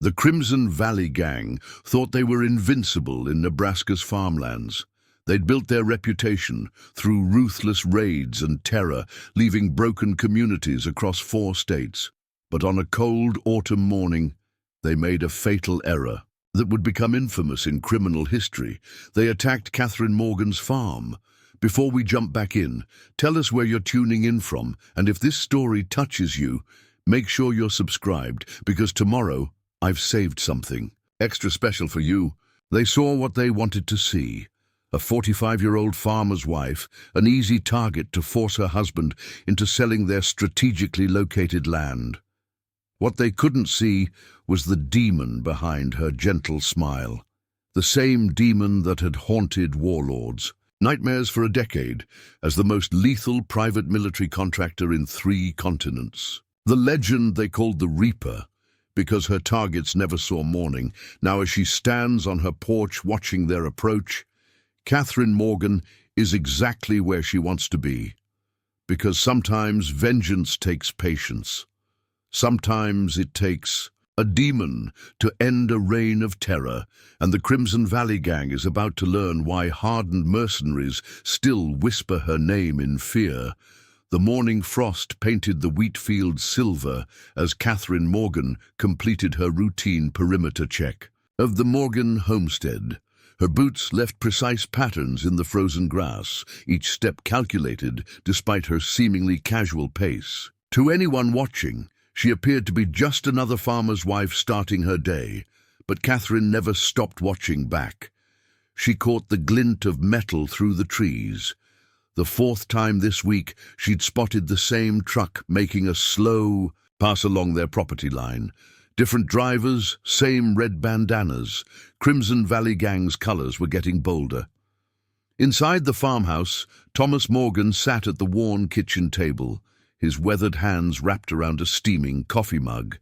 The Crimson Valley Gang thought they were invincible in Nebraska's farmlands. They'd built their reputation through ruthless raids and terror, leaving broken communities across 4 states. But on a cold autumn morning, they made a fatal error that would become infamous in criminal history. They attacked Catherine Morgan's farm. Before we jump back in, tell us where you're tuning in from, and if this story touches you, make sure you're subscribed, because tomorrow I've saved something extra special for you. They saw what they wanted to see. A 45-year-old farmer's wife, an easy target to force her husband into selling their strategically located land. What they couldn't see was the demon behind her gentle smile. The same demon that had haunted warlords' nightmares for a decade as the most lethal private military contractor in 3 continents. The legend they called the Reaper, because her targets never saw morning. Now as she stands on her porch watching their approach, Catherine Morgan is exactly where she wants to be. Because sometimes vengeance takes patience. Sometimes it takes a demon to end a reign of terror, and the Crimson Valley Gang is about to learn why hardened mercenaries still whisper her name in fear. The morning frost painted the wheat fields silver as Catherine Morgan completed her routine perimeter check of the Morgan homestead. Her boots left precise patterns in the frozen grass, each step calculated despite her seemingly casual pace. To anyone watching, she appeared to be just another farmer's wife starting her day, but Catherine never stopped watching back. She caught the glint of metal through the trees. The 4th time this week, she'd spotted the same truck making a slow pass along their property line. Different drivers, same red bandanas. Crimson Valley Gang's colors were getting bolder. Inside the farmhouse, Thomas Morgan sat at the worn kitchen table, his weathered hands wrapped around a steaming coffee mug.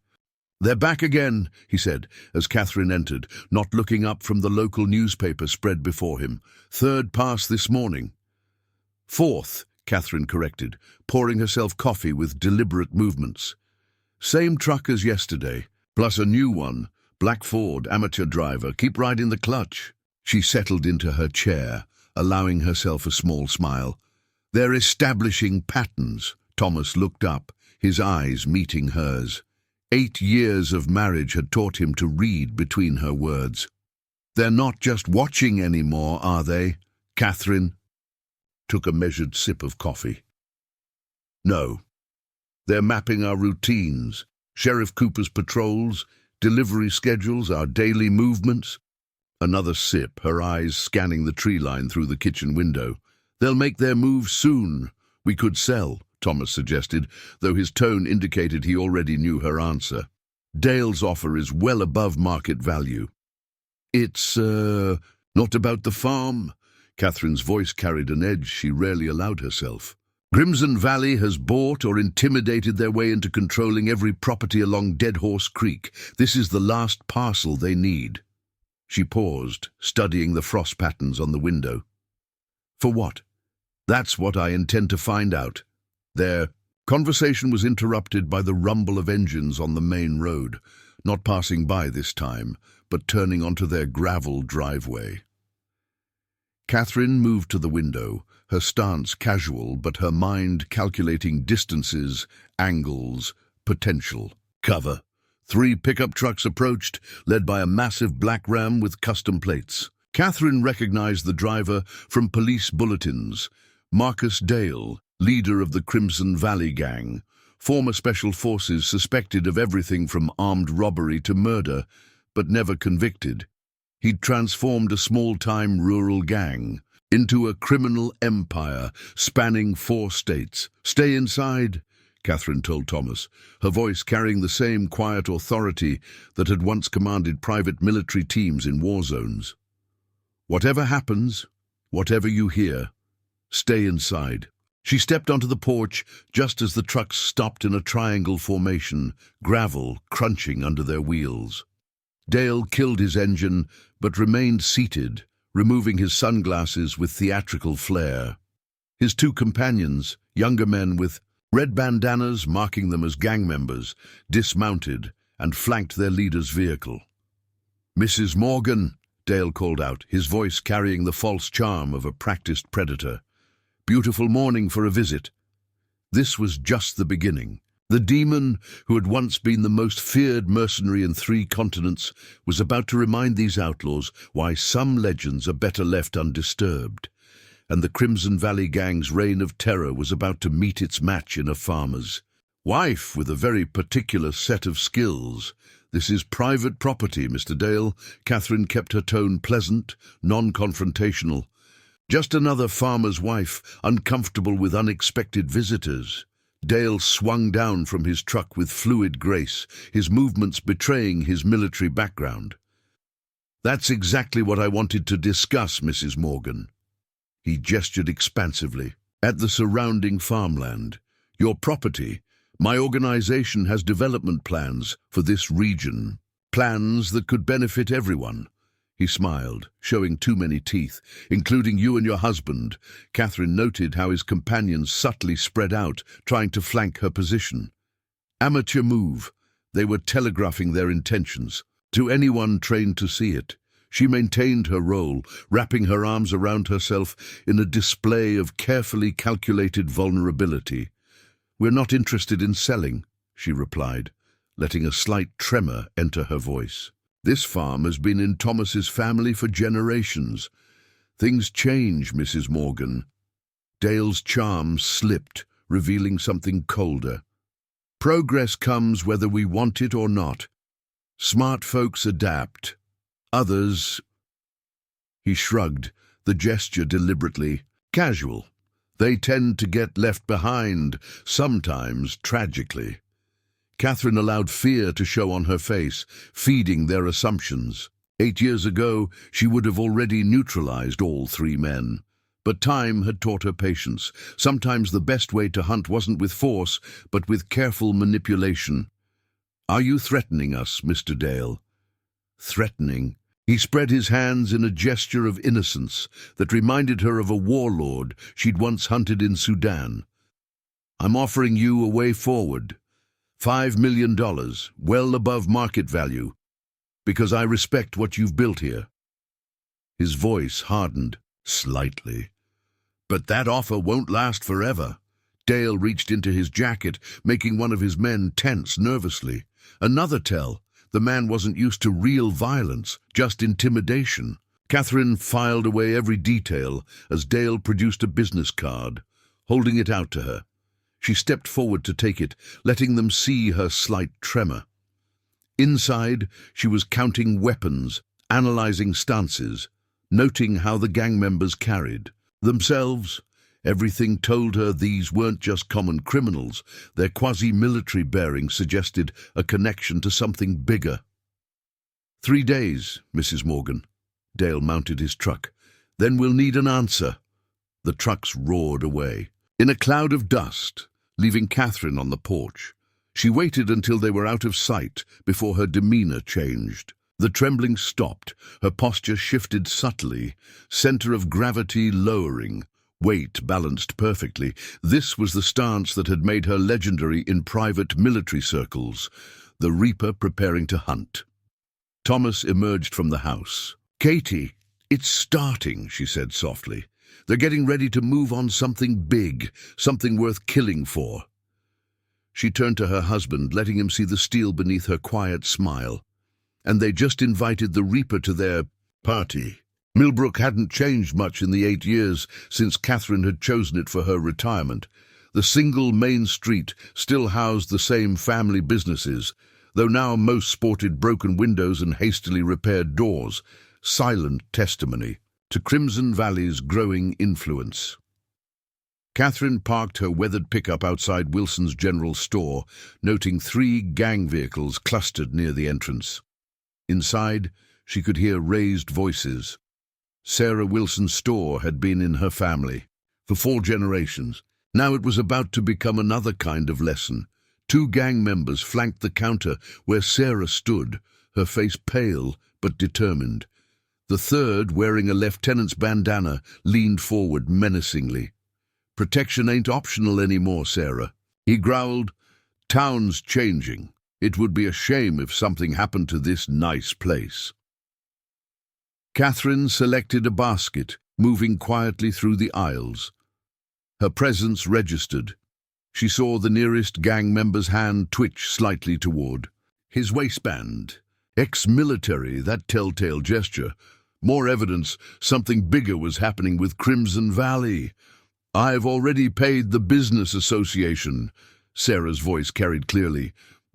"They're back again," he said, as Catherine entered, not looking up from the local newspaper spread before him. "3rd pass this morning." "4th," Catherine corrected, pouring herself coffee with deliberate movements. "Same truck as yesterday, plus a new one, black Ford, amateur driver, keep riding the clutch." She settled into her chair, allowing herself a small smile. "They're establishing patterns." Thomas looked up, his eyes meeting hers. 8 years of marriage had taught him to read between her words. "They're not just watching anymore, are they?" Catherine took a measured sip of coffee. "No. They're mapping our routines, Sheriff Cooper's patrols, delivery schedules, our daily movements." Another sip, her eyes scanning the tree line through the kitchen window. "They'll make their move soon. We could sell," Thomas suggested, though his tone indicated he already knew her answer. "Dale's offer is well above market value." "It's, not about the farm." Catherine's voice carried an edge she rarely allowed herself. "Crimson Valley has bought or intimidated their way into controlling every property along Dead Horse Creek. This is the last parcel they need." She paused, studying the frost patterns on the window. "For what?" "That's what I intend to find out." Their conversation was interrupted by the rumble of engines on the main road, not passing by this time, but turning onto their gravel driveway. Catherine moved to the window, her stance casual but her mind calculating distances, angles, potential. Cover. 3 pickup trucks approached, led by a massive black Ram with custom plates. Catherine recognized the driver from police bulletins. Marcus Dale, leader of the Crimson Valley Gang, former special forces suspected of everything from armed robbery to murder, but never convicted. He'd transformed a small-time rural gang into a criminal empire spanning 4 states. "Stay inside," Catherine told Thomas, her voice carrying the same quiet authority that had once commanded private military teams in war zones. "Whatever happens, whatever you hear, stay inside." She stepped onto the porch just as the trucks stopped in a triangle formation, gravel crunching under their wheels. Dale killed his engine, but remained seated, removing his sunglasses with theatrical flair. His 2 companions, younger men with red bandanas marking them as gang members, dismounted and flanked their leader's vehicle. "Mrs. Morgan," Dale called out, his voice carrying the false charm of a practiced predator. "Beautiful morning for a visit." This was just the beginning. The demon, who had once been the most feared mercenary in 3 continents, was about to remind these outlaws why some legends are better left undisturbed. And the Crimson Valley Gang's reign of terror was about to meet its match in a farmer's wife with a very particular set of skills. "This is private property, Mr. Dale." Catherine kept her tone pleasant, non-confrontational. "Just another farmer's wife, uncomfortable with unexpected visitors." Dale swung down from his truck with fluid grace, his movements betraying his military background. "That's exactly what I wanted to discuss, Mrs. Morgan." He gestured expansively at the surrounding farmland. "Your property. My organization has development plans for this region. Plans that could benefit everyone." He smiled, showing too many teeth, "including you and your husband." Catherine noted how his companions subtly spread out, trying to flank her position. Amateur move. They were telegraphing their intentions to anyone trained to see it. She maintained her role, wrapping her arms around herself in a display of carefully calculated vulnerability. "We're not interested in selling," she replied, letting a slight tremor enter her voice. "This farm has been in Thomas's family for generations. Things change, Mrs. Morgan." Dale's charm slipped, revealing something colder. "Progress comes whether we want it or not. Smart folks adapt. Others—" He shrugged, the gesture deliberately casual. "They tend to get left behind, sometimes tragically." Catherine allowed fear to show on her face, feeding their assumptions. 8 years ago, she would have already neutralized all 3 men. But time had taught her patience. Sometimes the best way to hunt wasn't with force, but with careful manipulation. "Are you threatening us, Mr. Dale?" Threatening? He spread his hands in a gesture of innocence that reminded her of a warlord she'd once hunted in Sudan. "I'm offering you a way forward. $5 million, well above market value, because I respect what you've built here." His voice hardened slightly. "But that offer won't last forever." Dale reached into his jacket, making one of his men tense nervously. Another tell. The man wasn't used to real violence, just intimidation. Catherine filed away every detail as Dale produced a business card, holding it out to her. She stepped forward to take it, letting them see her slight tremor. Inside, she was counting weapons, analyzing stances, noting how the gang members carried themselves. Everything told her these weren't just common criminals. Their quasi-military bearing suggested a connection to something bigger. 3 days, Mrs. Morgan." Dale mounted his truck. "Then we'll need an answer." The trucks roared away, in a cloud of dust, leaving Catherine on the porch. She waited until they were out of sight before her demeanor changed. The trembling stopped, her posture shifted subtly, center of gravity lowering, weight balanced perfectly. This was the stance that had made her legendary in private military circles, the Reaper preparing to hunt. Thomas emerged from the house. "Katie, it's starting," she said softly. "They're getting ready to move on something big, something worth killing for." She turned to her husband, letting him see the steel beneath her quiet smile. "And they just invited the Reaper to their party." Millbrook hadn't changed much in the 8 years since Catherine had chosen it for her retirement. The single main street still housed the same family businesses, though now most sported broken windows and hastily repaired doors, silent testimony to Crimson Valley's growing influence. Catherine parked her weathered pickup outside Wilson's General Store, noting 3 gang vehicles clustered near the entrance. Inside, she could hear raised voices. Sarah Wilson's store had been in her family for 4 generations. Now it was about to become another kind of lesson. 2 gang members flanked the counter where Sarah stood, her face pale but determined. The third, wearing a lieutenant's bandana, leaned forward menacingly. "Protection ain't optional anymore, Sarah." He growled, "Town's changing. It would be a shame if something happened to this nice place. Catherine selected a basket, moving quietly through the aisles. Her presence registered. She saw the nearest gang member's hand twitch slightly toward his waistband. Ex-military, that telltale gesture. More evidence something bigger was happening with Crimson Valley. "I've already paid the business association," Sarah's voice carried clearly.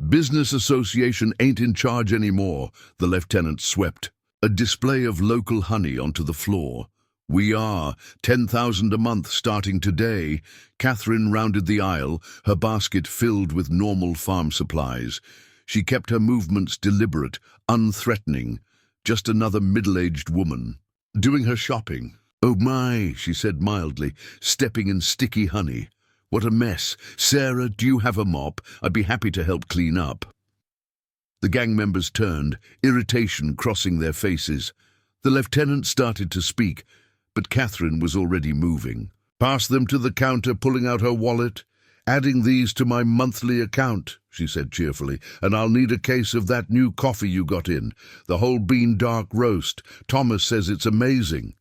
"Business association ain't in charge anymore," the lieutenant swept a display of local honey onto the floor. "We are 10,000 a month starting today." Catherine rounded the aisle, her basket filled with normal farm supplies. She kept her movements deliberate, unthreatening. Just another middle-aged woman doing her shopping. "Oh my," she said mildly, stepping in sticky honey. "What a mess. Sarah, do you have a mop? I'd be happy to help clean up." The gang members turned, irritation crossing their faces. The lieutenant started to speak, but Catherine was already moving. "Pass them to the counter, pulling out her wallet. Adding these to my monthly account," she said cheerfully, "and I'll need a case of that new coffee you got in, the whole bean dark roast. Thomas says it's amazing."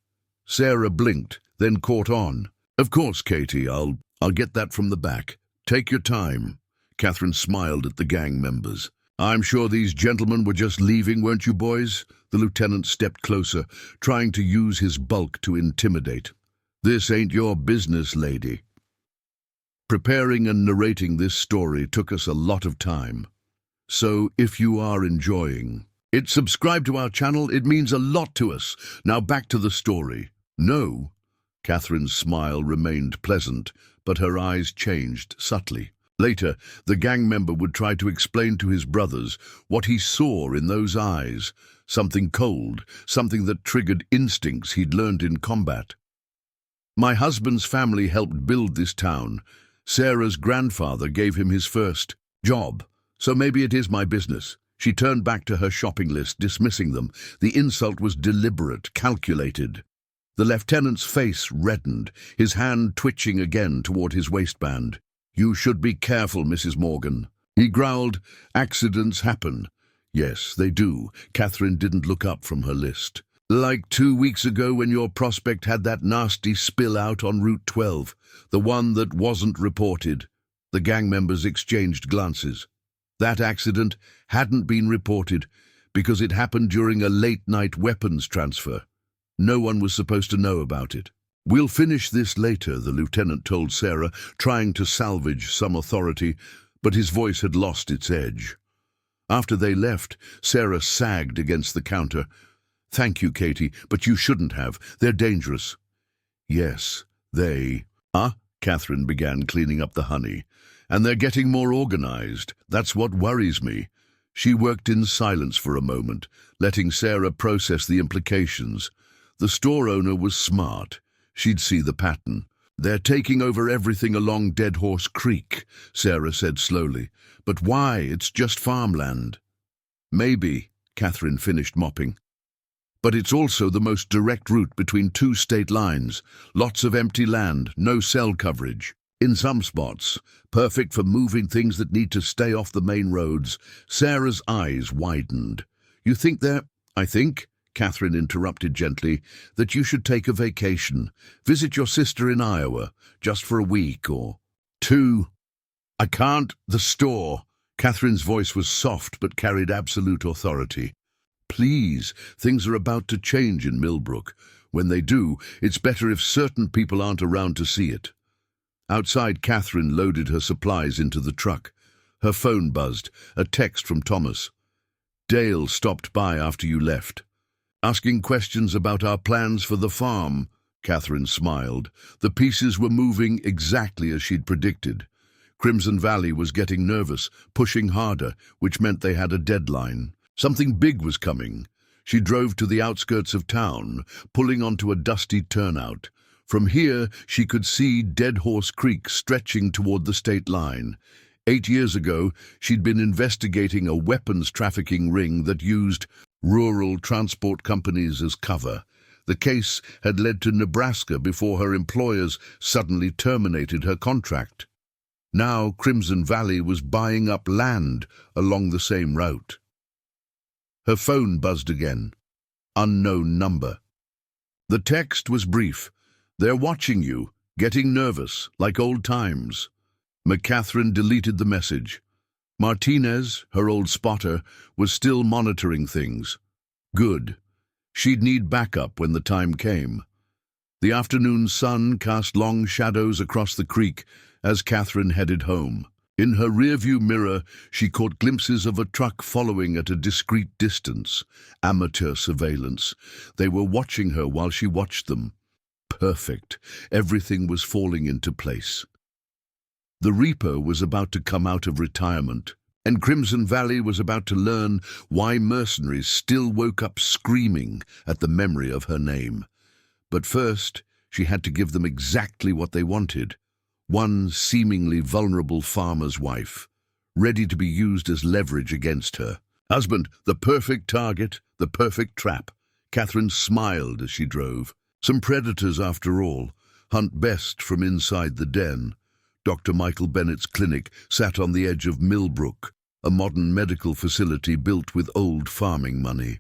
Sarah blinked, then caught on. "Of course, Katie, I'll get that from the back. Take your time." Catherine smiled at the gang members. "I'm sure these gentlemen were just leaving, weren't you, boys?" The lieutenant stepped closer, trying to use his bulk to intimidate. "This ain't your business, lady." Preparing and narrating this story took us a lot of time. So, if you are enjoying it, subscribe to our channel. It means a lot to us. Now back to the story. "No." Catherine's smile remained pleasant, but her eyes changed subtly. Later, the gang member would try to explain to his brothers what he saw in those eyes. Something cold, something that triggered instincts he'd learned in combat. "My husband's family helped build this town. Sarah's grandfather gave him his first job, so maybe it is my business." She turned back to her shopping list, dismissing them. The insult was deliberate, calculated. The lieutenant's face reddened, his hand twitching again toward his waistband. "You should be careful, Mrs. Morgan." He growled, "Accidents happen." "Yes, they do." Catherine didn't look up from her list. "Like 2 weeks ago when your prospect had that nasty spill out on Route 12, the one that wasn't reported." The gang members exchanged glances. That accident hadn't been reported because it happened during a late-night weapons transfer. No one was supposed to know about it. "We'll finish this later," the lieutenant told Sarah, trying to salvage some authority, but his voice had lost its edge. After they left, Sarah sagged against the counter. "Thank you, Katie, but you shouldn't have. They're dangerous." "Yes, they..." Catherine began cleaning up the honey. "And they're getting more organized. That's what worries me." She worked in silence for a moment, letting Sarah process the implications. The store owner was smart. She'd see the pattern. "They're taking over everything along Dead Horse Creek," Sarah said slowly. "But why? It's just farmland." "Maybe," Catherine finished mopping. "But it's also the most direct route between 2 state lines. Lots of empty land, no cell coverage. In some spots, perfect for moving things that need to stay off the main roads." Sarah's eyes widened. "You think I think," Catherine interrupted gently, "that you should take a vacation. Visit your sister in Iowa, just for a week or 2. "I can't. The store." Catherine's voice was soft but carried absolute authority. "Please, things are about to change in Millbrook. When they do, it's better if certain people aren't around to see it." Outside, Catherine loaded her supplies into the truck. Her phone buzzed, a text from Thomas. "Dale stopped by after you left. Asking questions about our plans for the farm." Catherine smiled. The pieces were moving exactly as she'd predicted. Crimson Valley was getting nervous, pushing harder, which meant they had a deadline. Something big was coming. She drove to the outskirts of town, pulling onto a dusty turnout. From here, she could see Dead Horse Creek stretching toward the state line. 8 years ago, she'd been investigating a weapons trafficking ring that used rural transport companies as cover. The case had led to Nebraska before her employers suddenly terminated her contract. Now Crimson Valley was buying up land along the same route. Her phone buzzed again. Unknown number. The text was brief. "They're watching you, getting nervous, like old times." McCatherine deleted the message. Martinez, her old spotter, was still monitoring things. Good. She'd need backup when the time came. The afternoon sun cast long shadows across the creek as Catherine headed home. In her rearview mirror, she caught glimpses of a truck following at a discreet distance. Amateur surveillance. They were watching her while she watched them. Perfect. Everything was falling into place. The Reaper was about to come out of retirement, and Crimson Valley was about to learn why mercenaries still woke up screaming at the memory of her name. But first, she had to give them exactly what they wanted. One seemingly vulnerable farmer's wife, ready to be used as leverage against her. Husband, the perfect target, the perfect trap. Catherine smiled as she drove. Some predators, after all, hunt best from inside the den. Dr. Michael Bennett's clinic sat on the edge of Millbrook, a modern medical facility built with old farming money.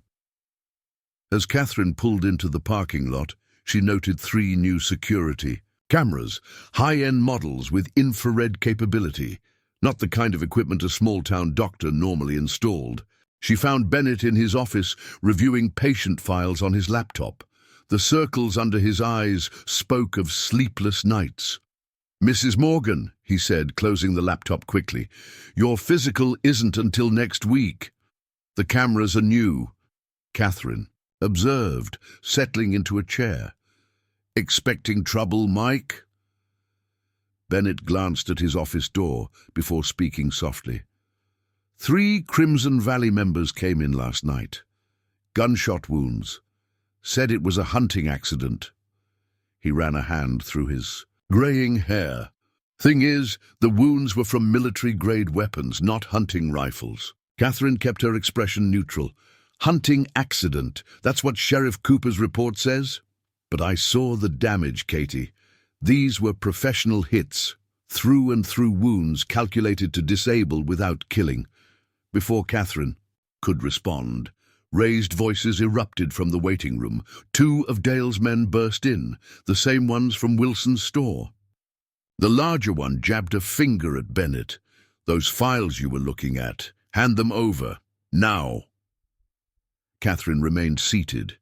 As Catherine pulled into the parking lot, she noted 3 new security cameras, high-end models with infrared capability, not the kind of equipment a small-town doctor normally installed. She found Bennett in his office reviewing patient files on his laptop. The circles under his eyes spoke of sleepless nights. "Mrs. Morgan," he said, closing the laptop quickly, "your physical isn't until next week." "The cameras are new," Catherine observed, settling into a chair. "Expecting trouble, Mike?" Bennett glanced at his office door before speaking softly. 3 Crimson Valley members came in last night. Gunshot wounds. Said it was a hunting accident. He ran a hand through his graying hair. "Thing is, the wounds were from military-grade weapons, not hunting rifles." Catherine kept her expression neutral. "Hunting accident. That's what Sheriff Cooper's report says." "But I saw the damage, Katie. These were professional hits, through-and-through wounds calculated to disable without killing." Before Catherine could respond, raised voices erupted from the waiting room. 2 of Dale's men burst in, the same ones from Wilson's store. The larger one jabbed a finger at Bennett. "Those files you were looking at, hand them over, now." Catherine remained seated,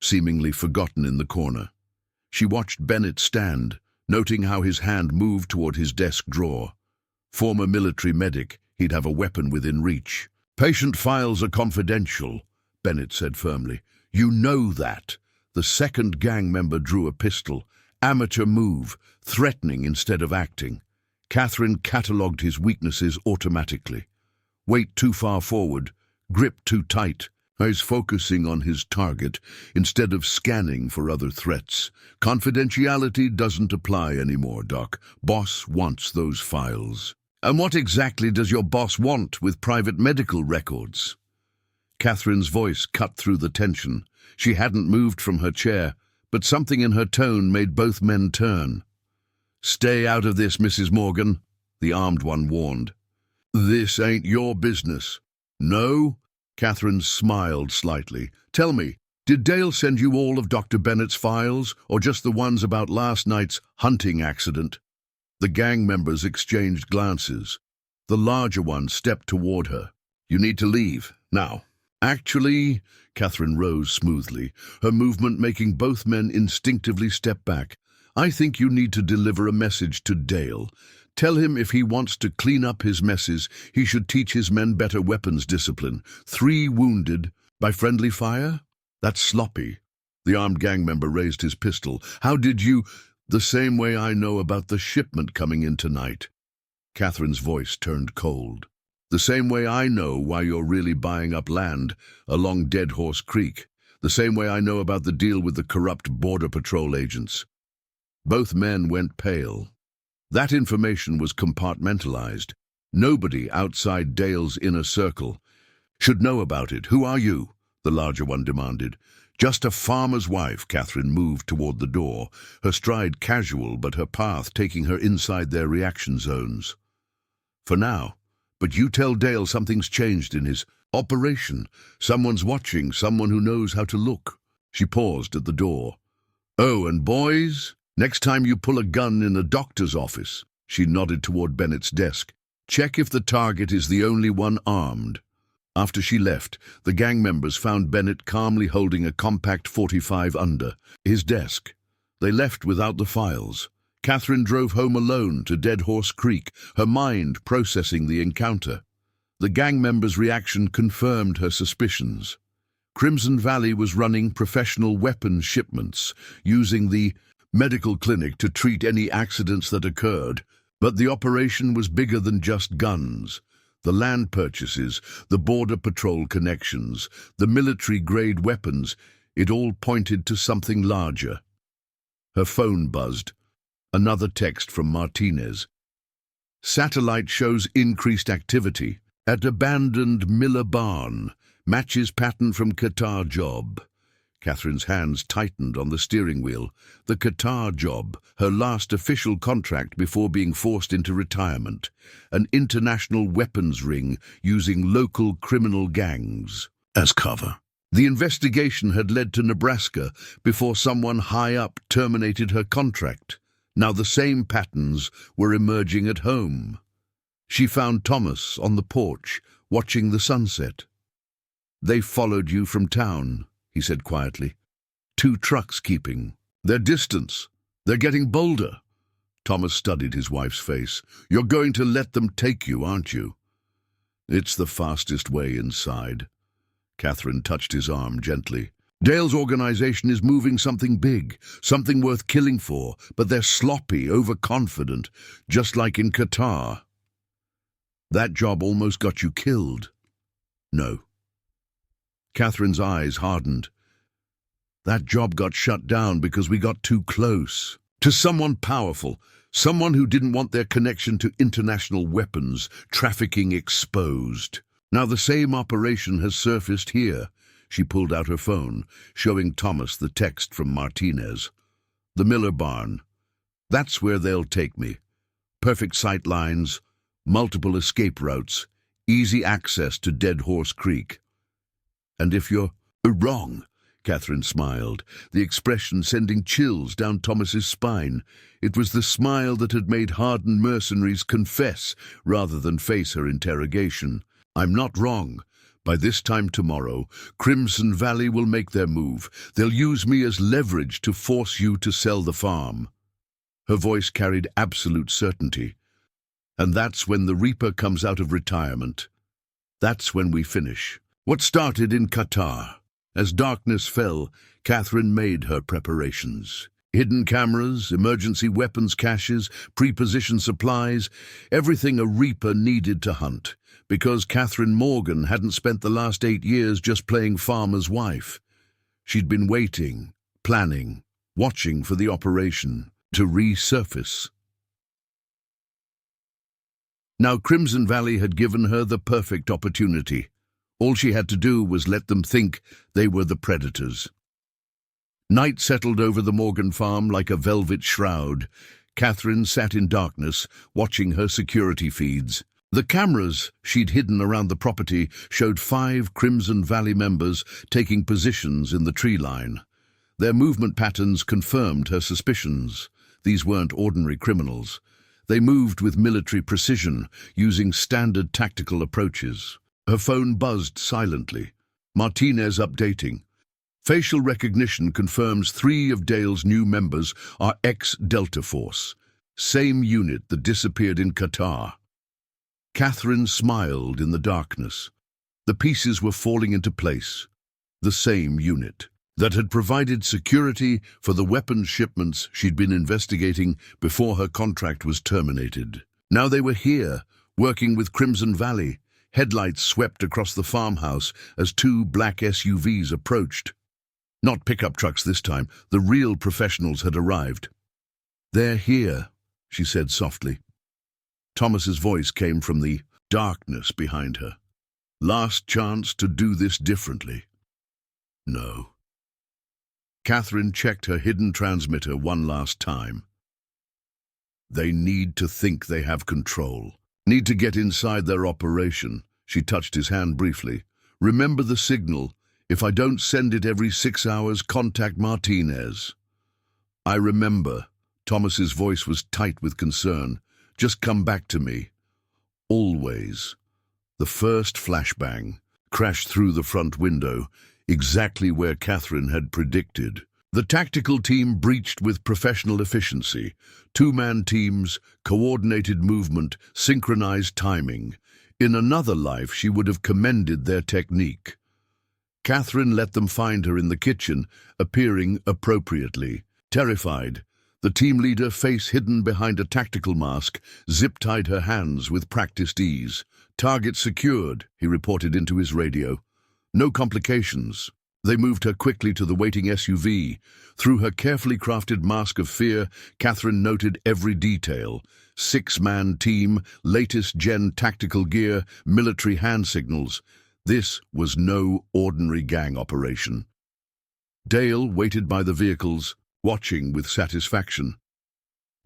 seemingly forgotten in the corner. She watched Bennett stand, noting how his hand moved toward his desk drawer. Former military medic, he'd have a weapon within reach. "Patient files are confidential," Bennett said firmly. "You know that." The second gang member drew a pistol. Amateur move, threatening instead of acting. Catherine catalogued his weaknesses automatically. Weight too far forward, grip too tight. Eyes focusing on his target instead of scanning for other threats. "Confidentiality doesn't apply anymore, Doc. Boss wants those files." "And what exactly does your boss want with private medical records?" Catherine's voice cut through the tension. She hadn't moved from her chair, but something in her tone made both men turn. "Stay out of this, Mrs. Morgan," the armed one warned. "This ain't your business." "No?" Catherine smiled slightly. "Tell me, did Dale send you all of Dr. Bennett's files, or just the ones about last night's hunting accident?" The gang members exchanged glances. The larger one stepped toward her. "You need to leave, now." "Actually," Catherine rose smoothly, her movement making both men instinctively step back, "I think you need to deliver a message to Dale. Tell him if he wants to clean up his messes, he should teach his men better weapons discipline. 3 wounded by friendly fire? That's sloppy." The armed gang member raised his pistol. "How did you—" "The same way I know about the shipment coming in tonight." Catherine's voice turned cold. "The same way I know why you're really buying up land along Dead Horse Creek. The same way I know about the deal with the corrupt Border Patrol agents." Both men went pale. That information was compartmentalized. Nobody outside Dale's inner circle should know about it. "Who are you?" the larger one demanded. "Just a farmer's wife." Catherine moved toward the door, her stride casual but her path taking her inside their reaction zones. For now. But you tell Dale something's changed in his operation. Someone's watching, someone who knows how to look. She paused at the door. Oh, and boys, next time you pull a gun in a doctor's office, she nodded toward Bennett's desk, check if the target is the only one armed. After she left, the gang members found Bennett calmly holding a compact .45 under his desk. They left without the files. Catherine drove home alone to Dead Horse Creek, her mind processing the encounter. The gang members' reaction confirmed her suspicions. Crimson Valley was running professional weapons shipments, using the medical clinic to treat any accidents that occurred. But the operation was bigger than just guns. The land purchases, the border patrol connections, the military-grade weapons, it all pointed to something larger. Her phone buzzed. Another text from Martinez. Satellite shows increased activity at abandoned Miller barn. Matches pattern from Qatar job. Catherine's hands tightened on the steering wheel. The Qatar job, her last official contract before being forced into retirement. An international weapons ring using local criminal gangs as cover. The investigation had led to Nebraska before someone high up terminated her contract. Now the same patterns were emerging at home. She found Thomas on the porch, watching the sunset. They followed you from town, he said quietly. 2 trucks keeping. Their distance. They're getting bolder. Thomas studied his wife's face. You're going to let them take you, aren't you? It's the fastest way inside. Catherine touched his arm gently. Dale's organization is moving something big, something worth killing for, but they're sloppy, overconfident, just like in Qatar. That job almost got you killed. No. Catherine's eyes hardened. That job got shut down because we got too close. To someone powerful, someone who didn't want their connection to international weapons trafficking exposed. Now the same operation has surfaced here. She pulled out her phone, showing Thomas the text from Martinez. The Miller barn. That's where they'll take me. Perfect sight lines, multiple escape routes, easy access to Dead Horse Creek. And if you're wrong, Catherine smiled, the expression sending chills down Thomas's spine. It was the smile that had made hardened mercenaries confess rather than face her interrogation. I'm not wrong. By this time tomorrow, Crimson Valley will make their move. They'll use me as leverage to force you to sell the farm. Her voice carried absolute certainty. And that's when the Reaper comes out of retirement. That's when we finish. What started in Qatar. As darkness fell, Catherine made her preparations. Hidden cameras, emergency weapons caches, pre-positioned supplies, everything a Reaper needed to hunt. Because Catherine Morgan hadn't spent the last 8 years just playing farmer's wife. She'd been waiting, planning, watching for the operation to resurface. Now Crimson Valley had given her the perfect opportunity. All she had to do was let them think they were the predators. Night settled over the Morgan farm like a velvet shroud. Catherine sat in darkness, watching her security feeds. The cameras she'd hidden around the property showed 5 Crimson Valley members taking positions in the tree line. Their movement patterns confirmed her suspicions. These weren't ordinary criminals. They moved with military precision, using standard tactical approaches. Her phone buzzed silently. Martinez updating. Facial recognition confirms 3 of Dale's new members are ex-Delta Force. Same unit that disappeared in Qatar. Catherine smiled in the darkness. The pieces were falling into place. The same unit that had provided security for the weapons shipments she'd been investigating before her contract was terminated. Now they were here, working with Crimson Valley. Headlights swept across the farmhouse as 2 black SUVs approached. Not pickup trucks this time. The real professionals had arrived. They're here, she said softly. Thomas's voice came from the darkness behind her. Last chance to do this differently. No. Catherine checked her hidden transmitter one last time. They need to think they have control. Need to get inside their operation. She touched his hand briefly. Remember the signal. If I don't send it every 6 hours, contact Martinez. I remember. Thomas's voice was tight with concern. Just come back to me. Always. The first flashbang crashed through the front window, exactly where Catherine had predicted. The tactical team breached with professional efficiency. Two-man teams, coordinated movement, synchronized timing. In another life, she would have commended their technique. Catherine let them find her in the kitchen, appearing appropriately. Terrified, the team leader, face hidden behind a tactical mask, zip-tied her hands with practiced ease. Target secured, he reported into his radio. No complications. They moved her quickly to the waiting SUV. Through her carefully crafted mask of fear, Catherine noted every detail. 6-man team, latest-gen tactical gear, military hand signals. This was no ordinary gang operation. Dale waited by the vehicles, watching with satisfaction.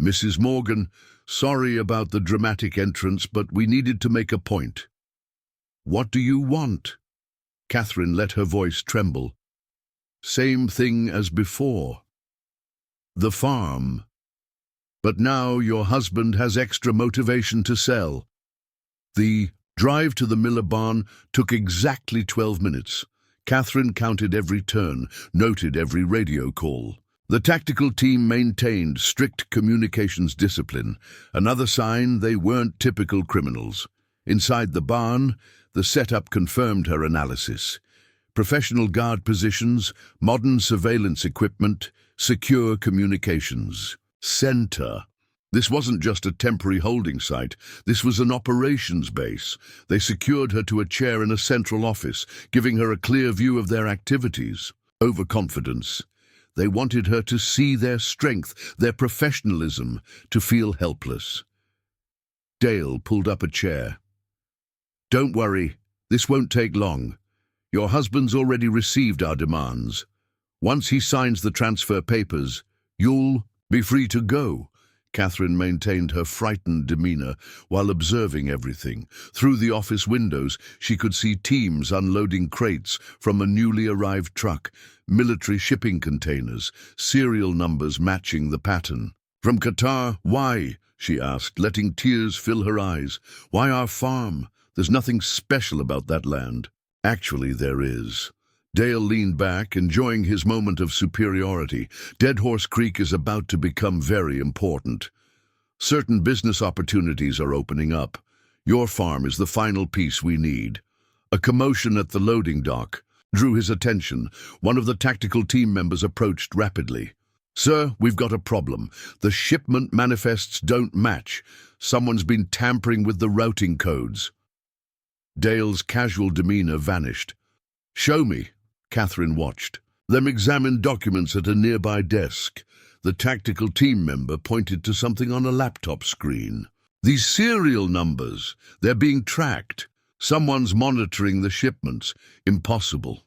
Mrs. Morgan, sorry about the dramatic entrance, but we needed to make a point. What do you want? Catherine let her voice tremble. Same thing as before. The farm. But now your husband has extra motivation to sell. The drive to the Miller barn took exactly 12 minutes. Catherine counted every turn, noted every radio call. The tactical team maintained strict communications discipline, another sign they weren't typical criminals. Inside the barn, the setup confirmed her analysis. Professional guard positions, modern surveillance equipment, secure communications. Center. This wasn't just a temporary holding site, this was an operations base. They secured her to a chair in a central office, giving her a clear view of their activities. Overconfidence. They wanted her to see their strength, their professionalism, to feel helpless. Dale pulled up a chair. Don't worry, this won't take long. Your husband's already received our demands. Once he signs the transfer papers, you'll be free to go. Catherine maintained her frightened demeanor while observing everything. Through the office windows, she could see teams unloading crates from a newly arrived truck, military shipping containers, serial numbers matching the pattern. From Qatar, why? She asked, letting tears fill her eyes. Why our farm? There's nothing special about that land. Actually, there is. Dale leaned back, enjoying his moment of superiority. Dead Horse Creek is about to become very important. Certain business opportunities are opening up. Your farm is the final piece we need. A commotion at the loading dock drew his attention. One of the tactical team members approached rapidly. Sir, we've got a problem. The shipment manifests don't match. Someone's been tampering with the routing codes. Dale's casual demeanor vanished. Show me. Catherine watched them examine documents at a nearby desk. The tactical team member pointed to something on a laptop screen. These serial numbers, they're being tracked. Someone's monitoring the shipments. Impossible.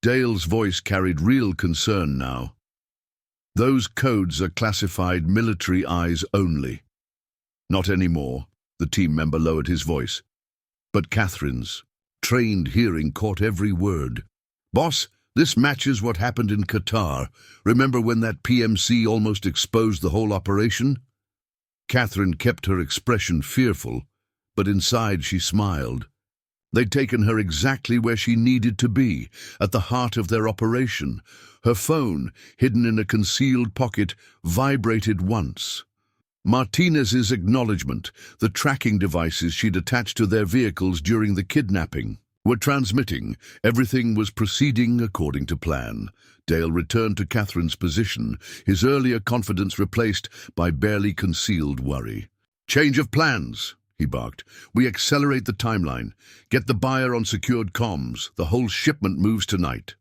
Dale's voice carried real concern now. Those codes are classified military eyes only. Not anymore, the team member lowered his voice. But Catherine's trained hearing caught every word. Boss, this matches what happened in Qatar. Remember when that PMC almost exposed the whole operation? Catherine kept her expression fearful, but inside she smiled. They'd taken her exactly where she needed to be, at the heart of their operation. Her phone, hidden in a concealed pocket, vibrated once. Martinez's acknowledgement, the tracking devices she'd attached to their vehicles during the kidnapping, were transmitting. Everything was proceeding according to plan. Dale returned to Catherine's position, his earlier confidence replaced by barely concealed worry. Change of plans, he barked. We accelerate the timeline. Get the buyer on secured comms. The whole shipment moves tonight.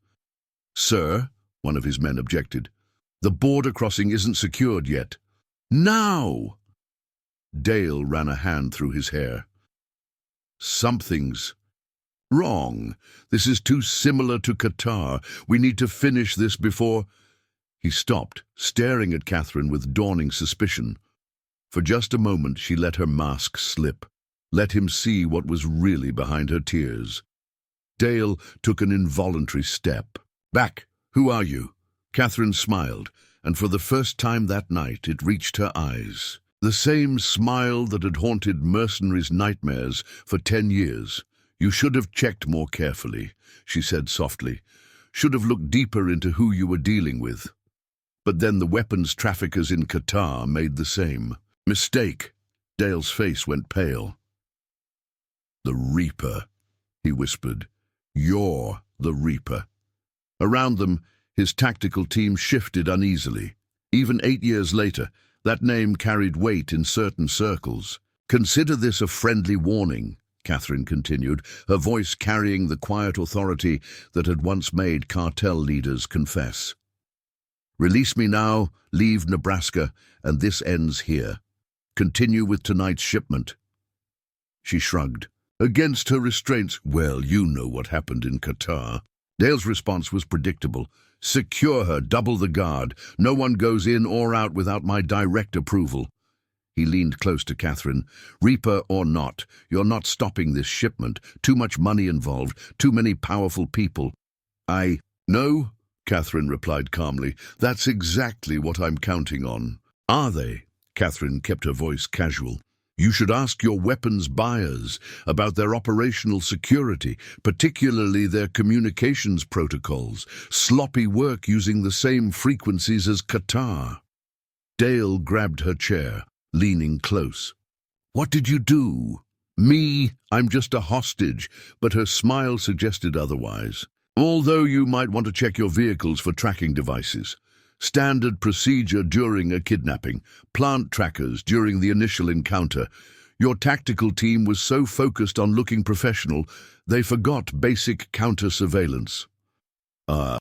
Sir, one of his men objected. The border crossing isn't secured yet. Now! Dale ran a hand through his hair. Something's wrong. This is too similar to Qatar. We need to finish this before... He stopped, staring at Catherine with dawning suspicion. For just a moment she let her mask slip. let him see what was really behind her tears. Dale took an involuntary step. "Back! Who are you?" Catherine smiled, and for the first time that night it reached her eyes. The same smile that had haunted Mercenary's nightmares for 10 years. "You should have checked more carefully," she said softly. "Should have looked deeper into who you were dealing with." But then the weapons traffickers in Qatar made the same. "Mistake." Dale's face went pale. "The Reaper," he whispered. "You're the Reaper." Around them, his tactical team shifted uneasily. Even 8 years later, that name carried weight in certain circles. "Consider this a friendly warning," Catherine continued, her voice carrying the quiet authority that had once made cartel leaders confess. "Release me now, leave Nebraska, and this ends here. Continue with tonight's shipment." She shrugged. Against her restraints, "Well, you know what happened in Qatar." Dale's response was predictable. "Secure her, double the guard. No one goes in or out without my direct approval." He leaned close to Catherine. "Reaper or not, you're not stopping this shipment. Too much money involved, too many powerful people." "No," Catherine replied calmly. "That's exactly what I'm counting on." "Are they?" Catherine kept her voice casual. "You should ask your weapons buyers about their operational security, particularly their communications protocols. Sloppy work using the same frequencies as Qatar." Dale grabbed her chair, leaning close. "What did you do?" "Me? I'm just a hostage," but her smile suggested otherwise. "Although you might want to check your vehicles for tracking devices. Standard procedure during a kidnapping, plant trackers during the initial encounter. Your tactical team was so focused on looking professional, they forgot basic counter-surveillance."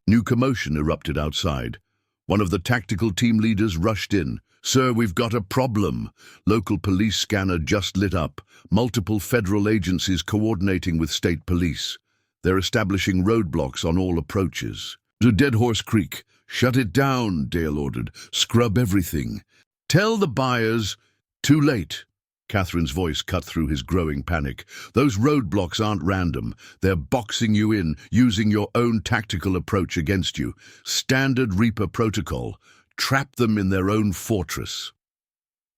New commotion erupted outside. One of the tactical team leaders rushed in. "Sir, we've got a problem." Local police scanner just lit up. Multiple federal agencies coordinating with state police. They're establishing roadblocks on all approaches. "To Dead Horse Creek. Shut it down," Dale ordered. "Scrub everything. Tell the buyers—" "Too late." Catherine's voice cut through his growing panic. "Those roadblocks aren't random. They're boxing you in, using your own tactical approach against you. Standard Reaper protocol. Trap them in their own fortress."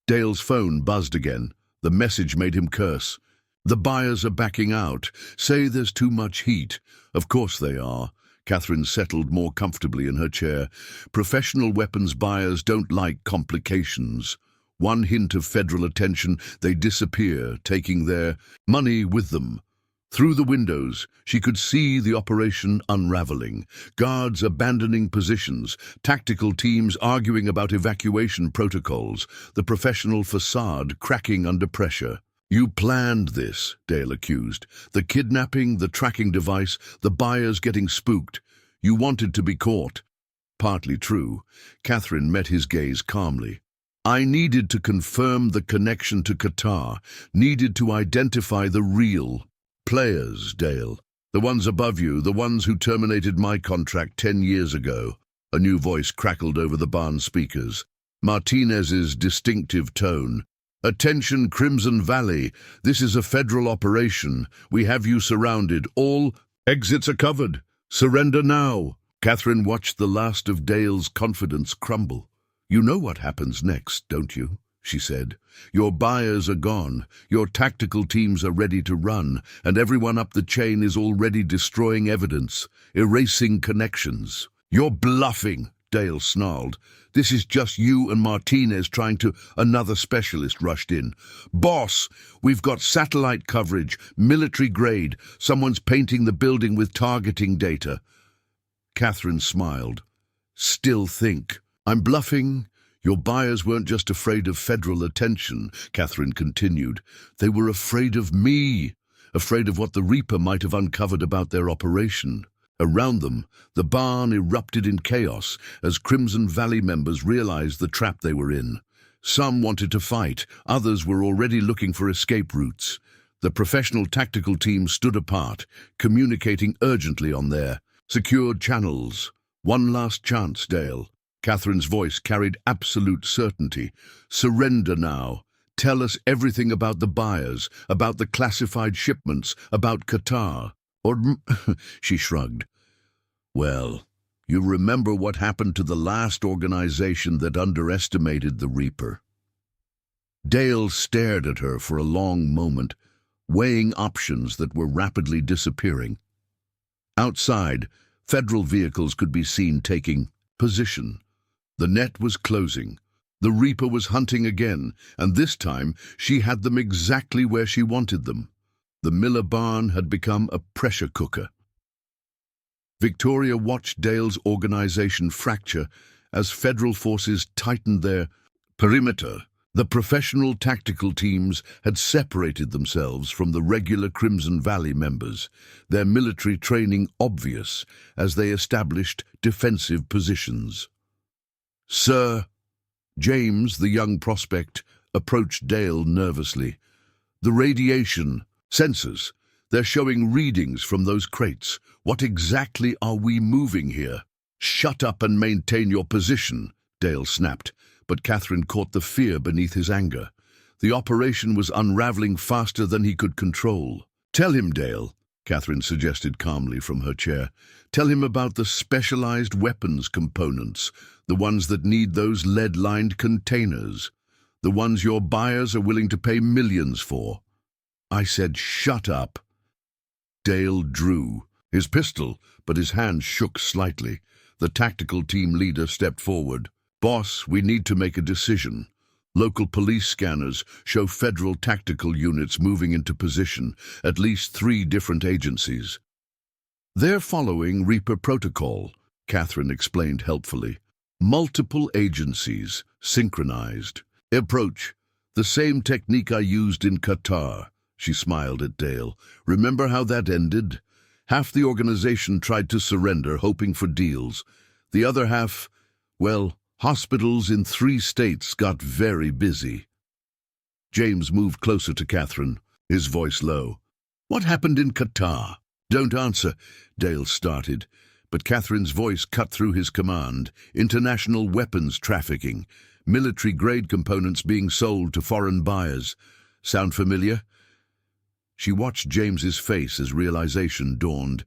Dale's phone buzzed again. The message made him curse. "The buyers are backing out. Say there's too much heat." "Of course they are." Catherine settled more comfortably in her chair. "Professional weapons buyers don't like complications. One hint of federal attention, they disappear, taking their money with them." Through the windows, she could see the operation unraveling. Guards abandoning positions, tactical teams arguing about evacuation protocols, the professional facade cracking under pressure. "You planned this," Dale accused. "The kidnapping, the tracking device, the buyers getting spooked. You wanted to be caught." Partly true. Catherine met his gaze calmly. "I needed to confirm the connection to Qatar, needed to identify the real players, Dale. The ones above you, the ones who terminated my contract 10 years ago." A new voice crackled over the barn speakers. Martinez's distinctive tone. "Attention, Crimson Valley. This is a federal operation. We have you surrounded. All exits are covered. Surrender now." Catherine watched the last of Dale's confidence crumble. "You know what happens next, don't you?" she said. "Your buyers are gone, your tactical teams are ready to run, and everyone up the chain is already destroying evidence, erasing connections." "You're bluffing," Dale snarled. "This is just you and Martinez trying to—" Another specialist rushed in. "Boss, we've got satellite coverage, military grade. Someone's painting the building with targeting data." Catherine smiled. "Still think I'm bluffing?" "Your buyers weren't just afraid of federal attention," Catherine continued. "They were afraid of me, afraid of what the Reaper might have uncovered about their operation." Around them, the barn erupted in chaos as Crimson Valley members realized the trap they were in. Some wanted to fight, others were already looking for escape routes. The professional tactical team stood apart, communicating urgently on their secured channels. "One last chance, Dale." Catherine's voice carried absolute certainty. "Surrender now. Tell us everything about the buyers, about the classified shipments, about Qatar. Or, she shrugged. Well, you remember what happened to the last organization that underestimated the Reaper? Dale stared at her for a long moment, weighing options that were rapidly disappearing. Outside, federal vehicles could be seen taking position. The net was closing. The Reaper was hunting again, and this time she had them exactly where she wanted them. The Miller barn had become a pressure cooker. Victoria watched Dale's organization fracture as federal forces tightened their perimeter. The professional tactical teams had separated themselves from the regular Crimson Valley members, their military training obvious as they established defensive positions. "Sir," James, the young prospect, approached Dale nervously. "The radiation sensors, they're showing readings from those crates. What exactly are we moving here?" "Shut up and maintain your position," Dale snapped, but Catherine caught the fear beneath his anger. The operation was unraveling faster than he could control. "Tell him, Dale," Catherine suggested calmly from her chair. "Tell him about the specialized weapons components, the ones that need those lead-lined containers, the ones your buyers are willing to pay millions for." "I said shut up." Dale drew his pistol, but his hand shook slightly. The tactical team leader stepped forward. "Boss, we need to make a decision. Local police scanners show federal tactical units moving into position, at least 3 different agencies." "They're following Reaper protocol," Catherine explained helpfully. "Multiple agencies, synchronized. Approach, the same technique I used in Qatar." She smiled at Dale. "Remember how that ended? Half the organization tried to surrender, hoping for deals. The other half, well, hospitals in 3 states got very busy." James moved closer to Catherine, his voice low. "What happened in Qatar?" "Don't answer," Dale started, but Catherine's voice cut through his command. "International weapons trafficking, military-grade components being sold to foreign buyers. Sound familiar?" She watched James's face as realization dawned.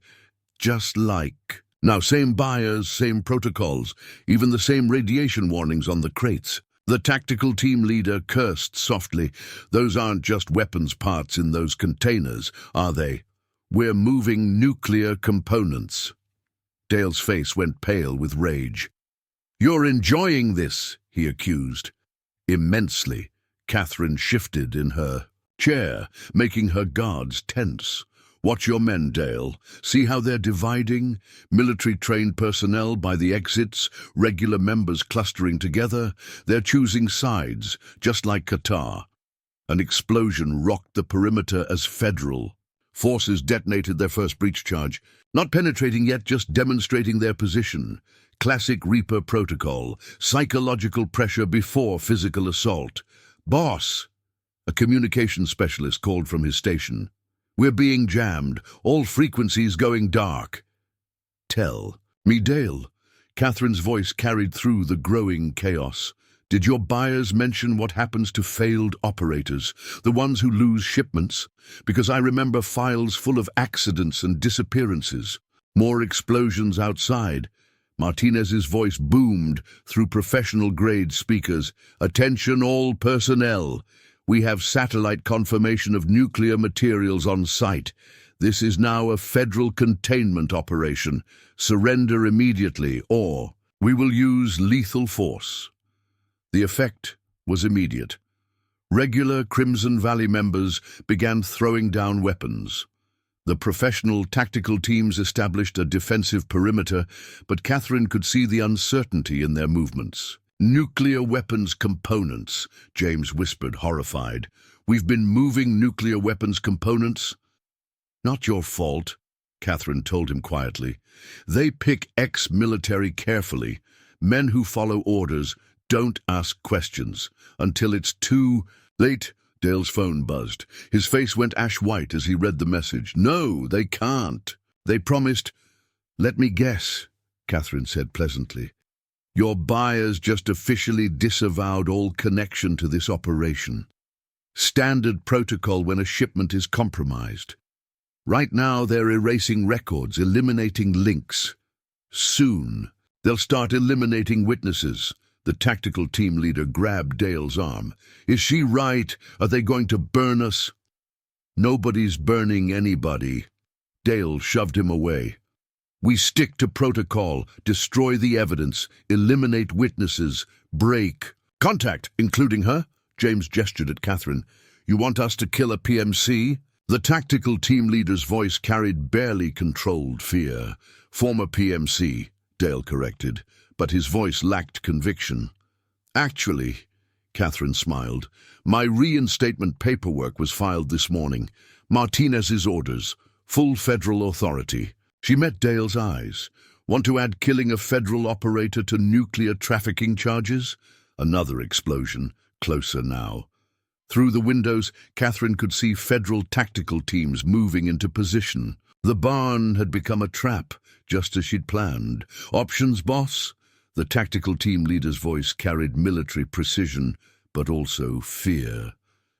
"Just like..." "Now, same buyers, same protocols, even the same radiation warnings on the crates." The tactical team leader cursed softly. "Those aren't just weapons parts in those containers, are they? We're moving nuclear components." Dale's face went pale with rage. "You're enjoying this," he accused. "Immensely." Catherine shifted in her chair, making her guards tense. "Watch your men, Dale. See how they're dividing? Military-trained personnel by the exits, regular members clustering together. They're choosing sides, just like Qatar." An explosion rocked the perimeter as federal forces detonated their first breach charge. Not penetrating yet, just demonstrating their position. Classic Reaper protocol, psychological pressure before physical assault. "Boss," a communications specialist called from his station. "We're being jammed, all frequencies going dark." "Tell me, Dale." Catherine's voice carried through the growing chaos. "Did your buyers mention what happens to failed operators, the ones who lose shipments? Because I remember files full of accidents and disappearances. More explosions outside." Martinez's voice boomed through professional-grade speakers. "Attention all personnel. We have satellite confirmation of nuclear materials on site. This is now a federal containment operation. Surrender immediately, or we will use lethal force." The effect was immediate. Regular Crimson Valley members began throwing down weapons. The professional tactical teams established a defensive perimeter, but Catherine could see the uncertainty in their movements. "Nuclear weapons components," James whispered, horrified. "We've been moving nuclear weapons components." "Not your fault," Catherine told him quietly. "They pick ex-military carefully. Men who follow orders don't ask questions until it's too late." Dale's phone buzzed. His face went ash-white as he read the message. "No, they can't. They promised..." "Let me guess," Catherine said pleasantly. "Your buyers just officially disavowed all connection to this operation." standard protocol when a shipment is compromised. Right now they're erasing records, eliminating links. Soon, they'll start eliminating witnesses. The tactical team leader grabbed Dale's arm. Is she right? Are they going to burn us? Nobody's burning anybody. Dale shoved him away. We stick to protocol, destroy the evidence, eliminate witnesses, break. Contact, including her? James gestured at Catherine. You want us to kill a PMC? The tactical team leader's voice carried barely controlled fear. Former PMC, Dale corrected, but his voice lacked conviction. Actually, Catherine smiled, my reinstatement paperwork was filed this morning. Martinez's orders, full federal authority. She met Dale's eyes. Want to add killing a federal operator to nuclear trafficking charges? Another explosion, closer now. Through the windows, Catherine could see federal tactical teams moving into position. The barn had become a trap, just as she'd planned. Options, boss? The tactical team leader's voice carried military precision, but also fear.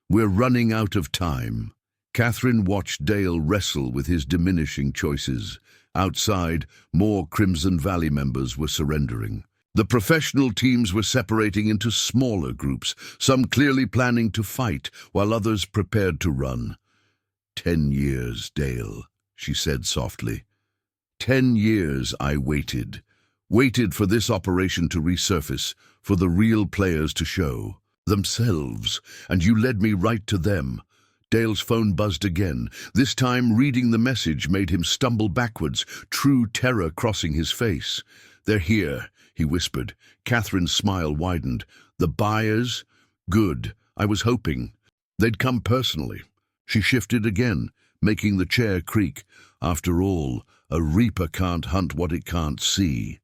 We're running out of time. Catherine watched Dale wrestle with his diminishing choices. Outside, more Crimson Valley members were surrendering. The professional teams were separating into smaller groups, some clearly planning to fight, while others prepared to run. 10 years, Dale, she said softly. 10 years I waited. Waited for this operation to resurface, for the real players to show themselves, and you led me right to them. Dale's phone buzzed again. This time, reading the message made him stumble backwards, true terror crossing his face. They're here, he whispered. Catherine's smile widened. The buyers? Good. I was hoping. They'd come personally. She shifted again, making the chair creak. After all, a reaper can't hunt what it can't see.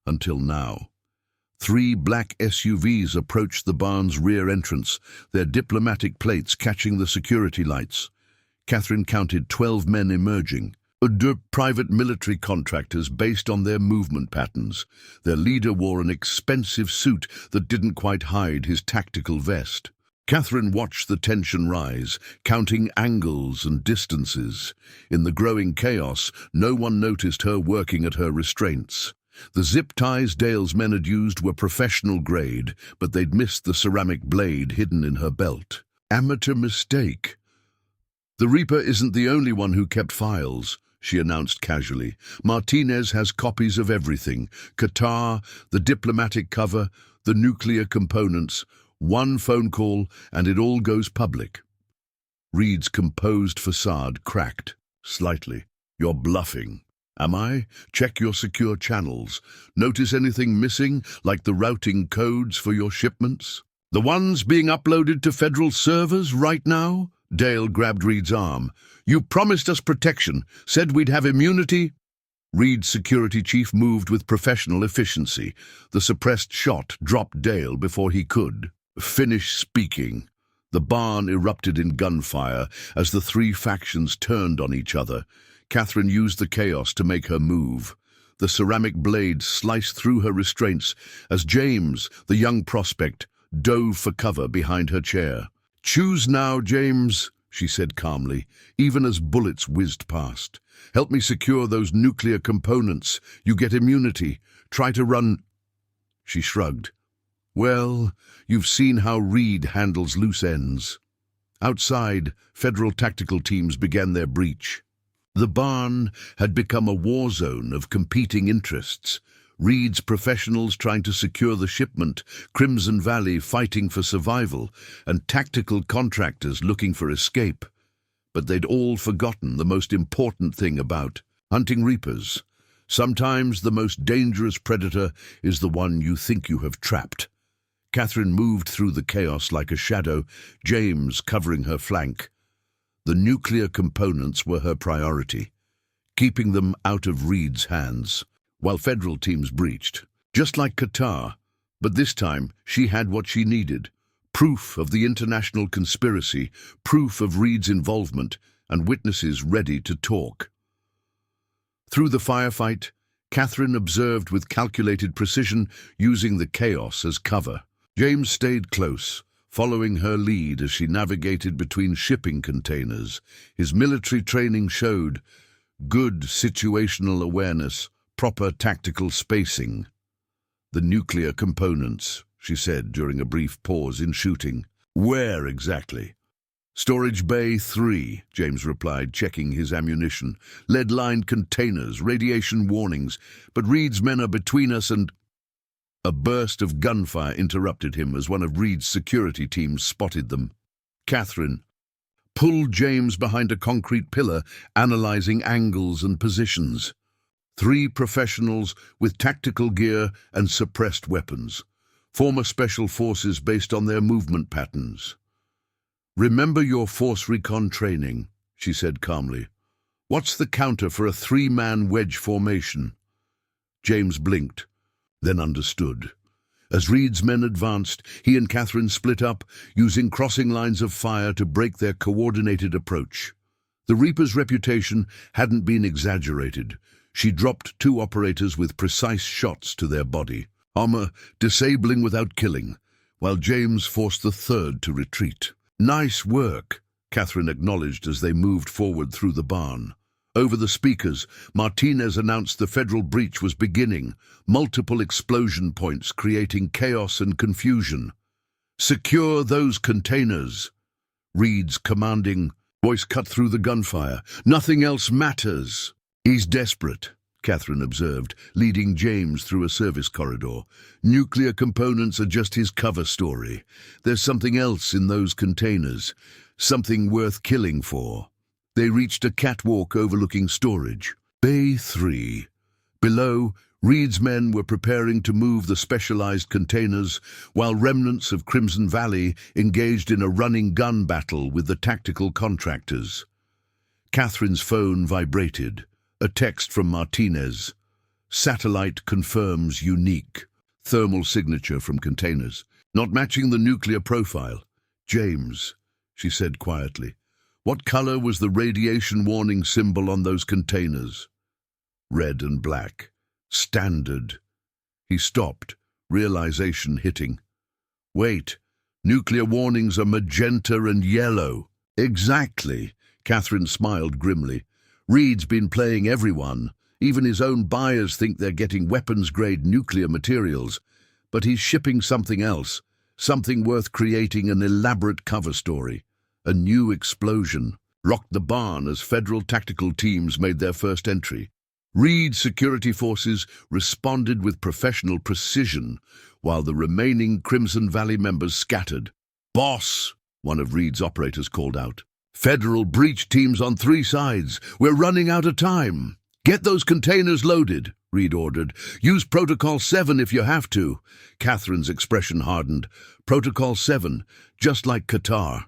Until now. 3 black SUVs approached the barn's rear entrance, their diplomatic plates catching the security lights. Catherine counted 12 men emerging. Private military contractors based on their movement patterns. Their leader wore an expensive suit that didn't quite hide his tactical vest. Catherine watched the tension rise, counting angles and distances. In the growing chaos, no one noticed her working at her restraints. The zip ties Dale's men had used were professional grade, but they'd missed the ceramic blade hidden in her belt. Amateur mistake. The Reaper isn't the only one who kept files, she announced casually. Martinez has copies of everything. Qatar, the diplomatic cover, the nuclear components. One phone call, and it all goes public. Reed's composed facade cracked slightly. You're bluffing. Am I? Check your secure channels. Notice anything missing, like the routing codes for your shipments? The ones being uploaded to federal servers right now? Dale grabbed Reed's arm. You promised us protection, said we'd have immunity. Reed's security chief moved with professional efficiency. The suppressed shot dropped Dale before he could finish speaking. The barn erupted in gunfire as the 3 factions turned on each other. Catherine used the chaos to make her move. The ceramic blade sliced through her restraints as James, the young prospect, dove for cover behind her chair. Choose now, James, she said calmly, even as bullets whizzed past. Help me secure those nuclear components. You get immunity. Try to run. She shrugged. Well, you've seen how Reed handles loose ends. Outside, federal tactical teams began their breach. The barn had become a war zone of competing interests. Reed's professionals trying to secure the shipment, Crimson Valley fighting for survival, and tactical contractors looking for escape. But they'd all forgotten the most important thing about hunting reapers. Sometimes the most dangerous predator is the one you think you have trapped. Catherine moved through the chaos like a shadow, James covering her flank. The nuclear components were her priority, keeping them out of Reed's hands, while federal teams breached. Just like Qatar, but this time she had what she needed. Proof of the international conspiracy, proof of Reed's involvement, and witnesses ready to talk. Through the firefight, Catherine observed with calculated precision, using the chaos as cover. James stayed close, following her lead as she navigated between shipping containers. His military training showed good situational awareness, proper tactical spacing. "The nuclear components," she said during a brief pause in shooting. "Where exactly?" "Storage Bay 3, James replied, checking his ammunition. "Lead-lined containers, radiation warnings, but Reed's men are between us and—" A burst of gunfire interrupted him as one of Reed's security teams spotted them. Catherine pulled James behind a concrete pillar, analyzing angles and positions. 3 professionals with tactical gear and suppressed weapons. Former special forces based on their movement patterns. "Remember your force recon training," she said calmly. "What's the counter for a 3-man wedge formation?" James blinked, then understood. As Reed's men advanced, he and Catherine split up, using crossing lines of fire to break their coordinated approach. The Reaper's reputation hadn't been exaggerated. She dropped 2 operators with precise shots to their body, armor disabling without killing, while James forced the 3rd to retreat. "Nice work," Catherine acknowledged as they moved forward through the barn. Over the speakers, Martinez announced the federal breach was beginning, multiple explosion points creating chaos and confusion. "Secure those containers," Reed's commanding voice cut through the gunfire. "Nothing else matters." "He's desperate," Catherine observed, leading James through a service corridor. "Nuclear components are just his cover story. There's something else in those containers, something worth killing for." They reached a catwalk overlooking storage. Bay 3. Below, Reed's men were preparing to move the specialized containers, while remnants of Crimson Valley engaged in a running gun battle with the tactical contractors. Catherine's phone vibrated. A text from Martinez. "Satellite confirms unique. Thermal signature from containers. Not matching the nuclear profile." "James," she said quietly, "what color was the radiation warning symbol on those containers?" "Red and black. Standard." He stopped, realization hitting. "Wait, nuclear warnings are magenta and yellow." "Exactly," Catherine smiled grimly. "Reed's been playing everyone. Even his own buyers think they're getting weapons-grade nuclear materials. But he's shipping something else, something worth creating an elaborate cover story." A new explosion rocked the barn as federal tactical teams made their first entry. Reed's security forces responded with professional precision, while the remaining Crimson Valley members scattered. "Boss," one of Reed's operators called out. "Federal breach teams on 3 sides. We're running out of time." "Get those containers loaded," Reed ordered. "Use Protocol 7 if you have to." Catherine's expression hardened. "Protocol 7, just like Qatar."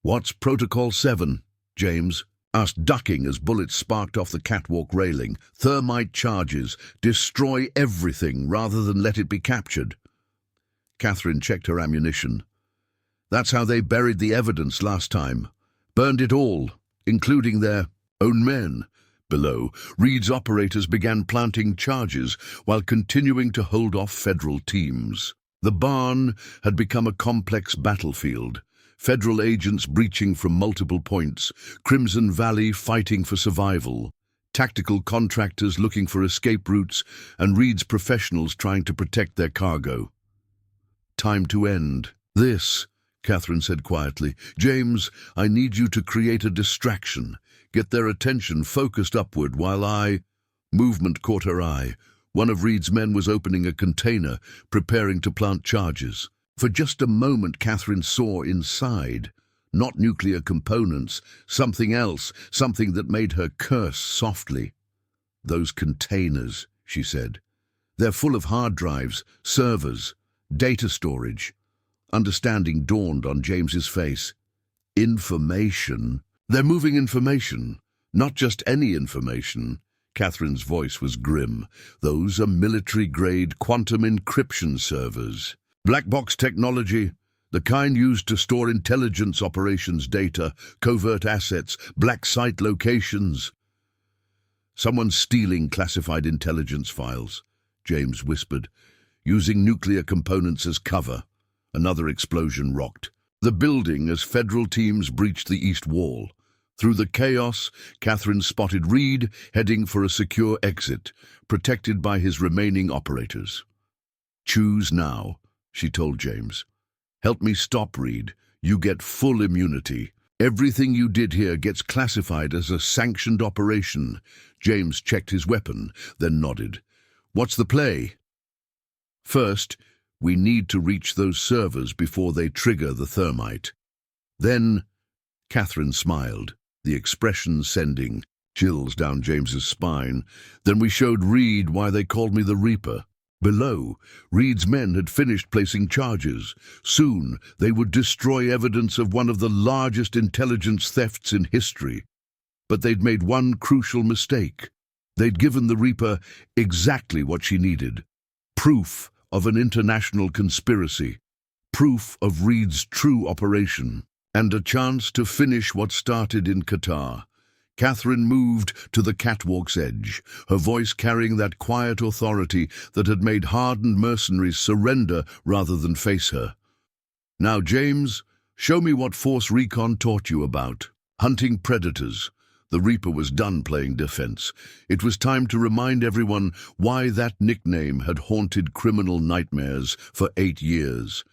"What's Protocol 7, James?" asked, ducking as bullets sparked off the catwalk railing. "Thermite charges. Destroy everything rather than let it be captured." Catherine checked her ammunition. "That's how they buried the evidence last time. Burned it all, including their own men." Below, Reed's operators began planting charges while continuing to hold off federal teams. The barn had become a complex battlefield. Federal agents breaching from multiple points, Crimson Valley fighting for survival, tactical contractors looking for escape routes, and Reed's professionals trying to protect their cargo. "Time to end this," Catherine said quietly. "James, I need you to create a distraction. Get their attention focused upward while I—" Movement caught her eye. One of Reed's men was opening a container, preparing to plant charges. For just a moment, Catherine saw inside. Not nuclear components, something else, something that made her curse softly. "Those containers," she said. "They're full of hard drives, servers, data storage." Understanding dawned on James's face. "Information? They're moving information. Not just any information." Catherine's voice was grim. "Those are military-grade quantum encryption servers. Black box technology, the kind used to store intelligence operations data, covert assets, black site locations." "Someone's stealing classified intelligence files," James whispered, "using nuclear components as cover." Another explosion rocked. the building as federal teams breached the east wall. Through the chaos, Catherine spotted Reed heading for a secure exit, protected by his remaining operators. "Choose now," she told James. "Help me stop Reed. You get full immunity. Everything you did here gets classified as a sanctioned operation." James checked his weapon, then nodded. "What's the play?" "First, we need to reach those servers before they trigger the thermite. Then," Catherine smiled, the expression sending chills down James's spine, "then we showed Reed why they called me the Reaper." Below, Reed's men had finished placing charges. Soon, they would destroy evidence of one of the largest intelligence thefts in history. But they'd made one crucial mistake. They'd given the Reaper exactly what she needed: proof of an international conspiracy, proof of Reed's true operation, and a chance to finish what started in Qatar. Catherine moved to the catwalk's edge, her voice carrying that quiet authority that had made hardened mercenaries surrender rather than face her. "Now, James, show me what Force Recon taught you about hunting predators." The Reaper was done playing defense. It was time to remind everyone why that nickname had haunted criminal nightmares for 8 years.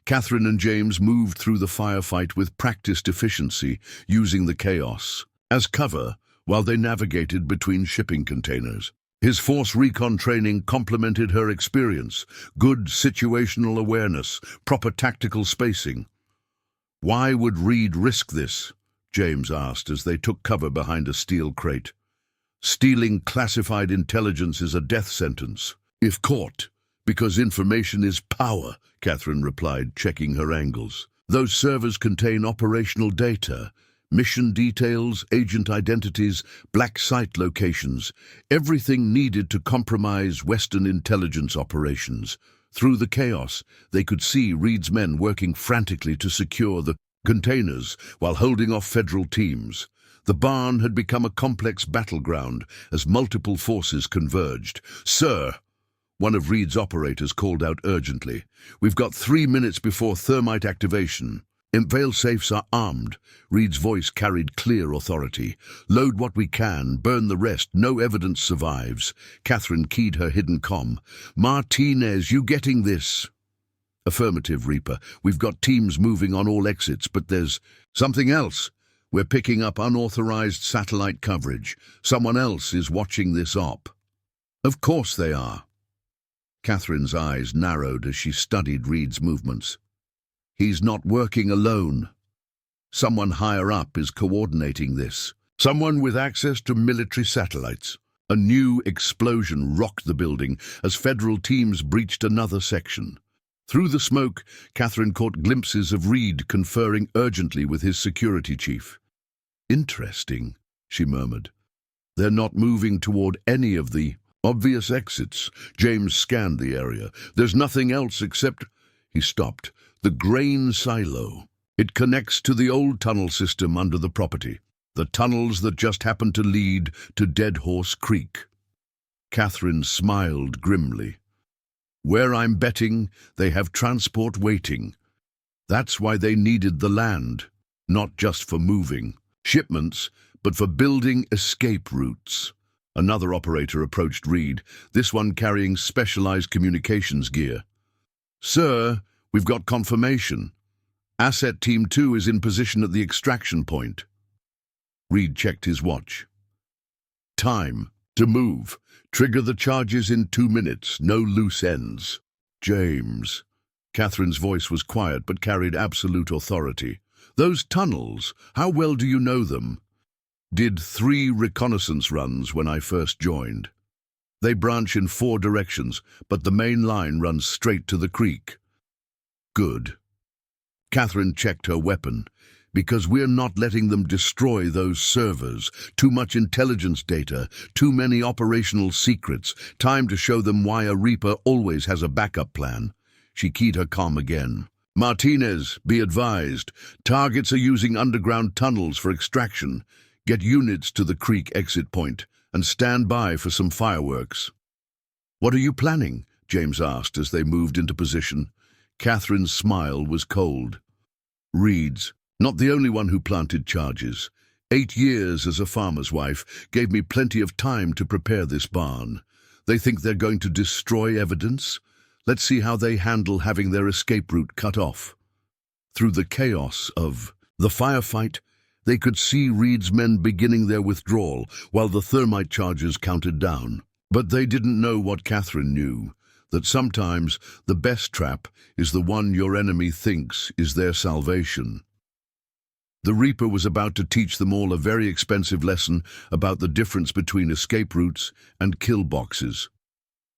Catherine and James moved through the firefight with practiced efficiency, using the chaos as cover while they navigated between shipping containers. His Force Recon training complemented her experience: good situational awareness, proper tactical spacing. "Why would Reed risk this?" James asked as they took cover behind a steel crate. "Stealing classified intelligence is a death sentence, if caught, because information is power," Catherine replied, checking her angles. "Those servers contain operational data, mission details, agent identities, black site locations, everything needed to compromise Western intelligence operations." Through the chaos, they could see Reed's men working frantically to secure the containers while holding off federal teams. The barn had become a complex battleground as multiple forces converged. "Sir," one of Reed's operators called out urgently, "we've got 3 minutes before thermite activation. Fail safes are armed." Reed's voice carried clear authority. "Load what we can, burn the rest, no evidence survives." Catherine keyed her hidden comm. "Martinez, you getting this?" "Affirmative, Reaper. We've got teams moving on all exits, but there's something else. We're picking up unauthorized satellite coverage. Someone else is watching this op." "Of course they are." Catherine's eyes narrowed as she studied Reed's movements. "He's not working alone. Someone higher up is coordinating this. Someone with access to military satellites." A new explosion rocked the building as federal teams breached another section. Through the smoke, Catherine caught glimpses of Reed conferring urgently with his security chief. "Interesting," she murmured. "They're not moving toward any of the obvious exits." James scanned the area. "There's nothing else except—" He stopped. "The grain silo. It connects to the old tunnel system under the property. The tunnels that just happen to lead to Dead Horse Creek." Catherine smiled grimly. "Where I'm betting, they have transport waiting. That's why they needed the land, not just for moving shipments, but for building escape routes." Another operator approached Reed, this one carrying specialized communications gear. "Sir, we've got confirmation. Asset Team 2 is in position at the extraction point." Reed checked his watch. "Time to move. Trigger the charges in 2 minutes. No loose ends." "James." Catherine's voice was quiet but carried absolute authority. "Those tunnels, how well do you know them?" "Did 3 reconnaissance runs when I first joined. They branch in 4 directions, but the main line runs straight to the creek." "Good." Catherine checked her weapon. "Because we're not letting them destroy those servers. Too much intelligence data, too many operational secrets. Time to show them why a Reaper always has a backup plan." She keyed her comm again. "Martinez, be advised. Targets are using underground tunnels for extraction. Get units to the creek exit point and stand by for some fireworks." "What are you planning?" James asked as they moved into position. Catherine's smile was cold. Reed's not the only one who planted charges. 8 years as a farmer's wife gave me plenty of time to prepare this barn. They think they're going to destroy evidence? Let's see how they handle having their escape route cut off. Through the chaos of the firefight, they could see Reed's men beginning their withdrawal while the thermite charges counted down. But they didn't know what Catherine knew, that sometimes the best trap is the one your enemy thinks is their salvation. The Reaper was about to teach them all a very expensive lesson about the difference between escape routes and kill boxes.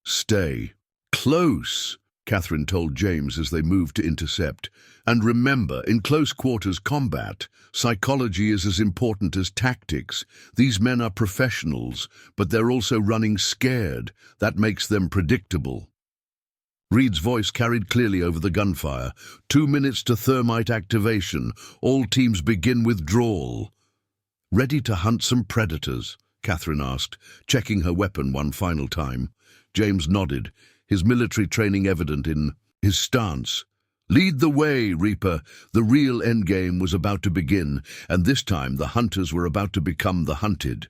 Stay close, Catherine told James as they moved to intercept. And remember, in close-quarters combat, psychology is as important as tactics. These men are professionals, but they're also running scared. That makes them predictable. Reed's voice carried clearly over the gunfire. 2 minutes to thermite activation. All teams begin withdrawal. Ready to hunt some predators? Catherine asked, checking her weapon one final time. James nodded, his military training evident in his stance. Lead the way, Reaper. The real endgame was about to begin, and this time the hunters were about to become the hunted.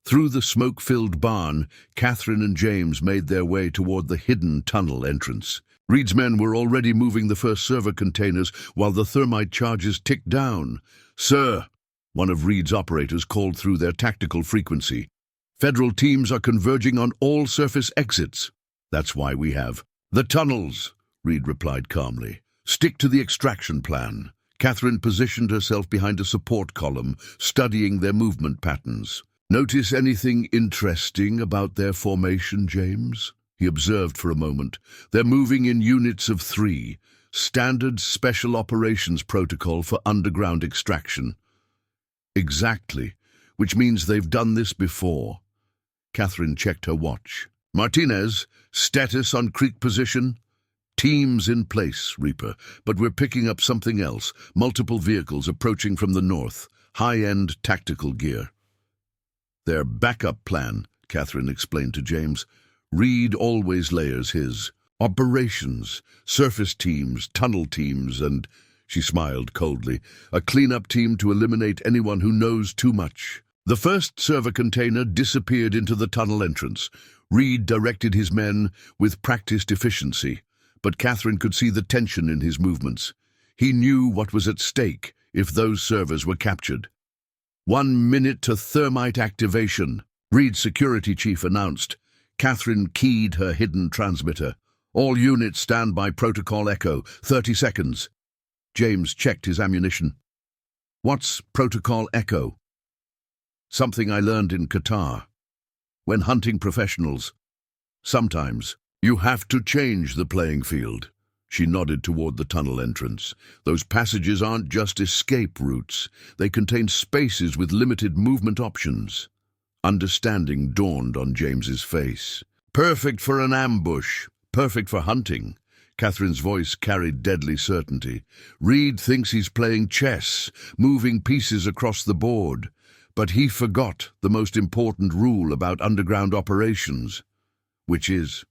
Through the smoke-filled barn, Catherine and James made their way toward the hidden tunnel entrance. Reed's men were already moving the first server containers while the thermite charges ticked down. "Sir," one of Reed's operators called through their tactical frequency, "Federal teams are converging on all surface exits." "That's why we have the tunnels," Reed replied calmly. "Stick to the extraction plan." Catherine positioned herself behind a support column, studying their movement patterns. "Notice anything interesting about their formation, James?" he observed for a moment. "They're moving in units of 3, standard special operations protocol for underground extraction." "Exactly, which means they've done this before." Catherine checked her watch. "Martinez, status on creek position?" "Teams in place, Reaper, but we're picking up something else. Multiple vehicles approaching from the north. High-end tactical gear." "Their backup plan," Catherine explained to James. "Reed always layers his operations, surface teams, tunnel teams, and," she smiled coldly, "a cleanup team to eliminate anyone who knows too much." The first server container disappeared into the tunnel entrance. Reed directed his men with practiced efficiency, but Catherine could see the tension in his movements. He knew what was at stake if those servers were captured. 1 minute to thermite activation, Reed's security chief announced. Catherine keyed her hidden transmitter. "All units stand by protocol echo, 30 seconds. James checked his ammunition. "What's protocol echo?" "Something I learned in Qatar. When hunting professionals, sometimes you have to change the playing field." She nodded toward the tunnel entrance. "Those passages aren't just escape routes. They contain spaces with limited movement options." Understanding dawned on James's face. "Perfect for an ambush. Perfect for hunting." Catherine's voice carried deadly certainty. "Reed thinks he's playing chess, moving pieces across the board. But he forgot the most important rule about underground operations, which is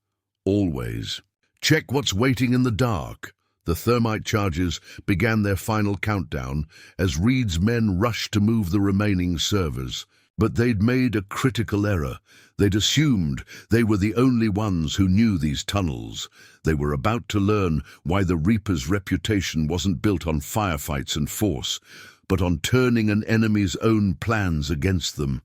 always check what's waiting in the dark." The thermite charges began their final countdown as Reed's men rushed to move the remaining servers. But they'd made a critical error. They'd assumed they were the only ones who knew these tunnels. They were about to learn why the Reaper's reputation wasn't built on firefights and force, but on turning an enemy's own plans against them.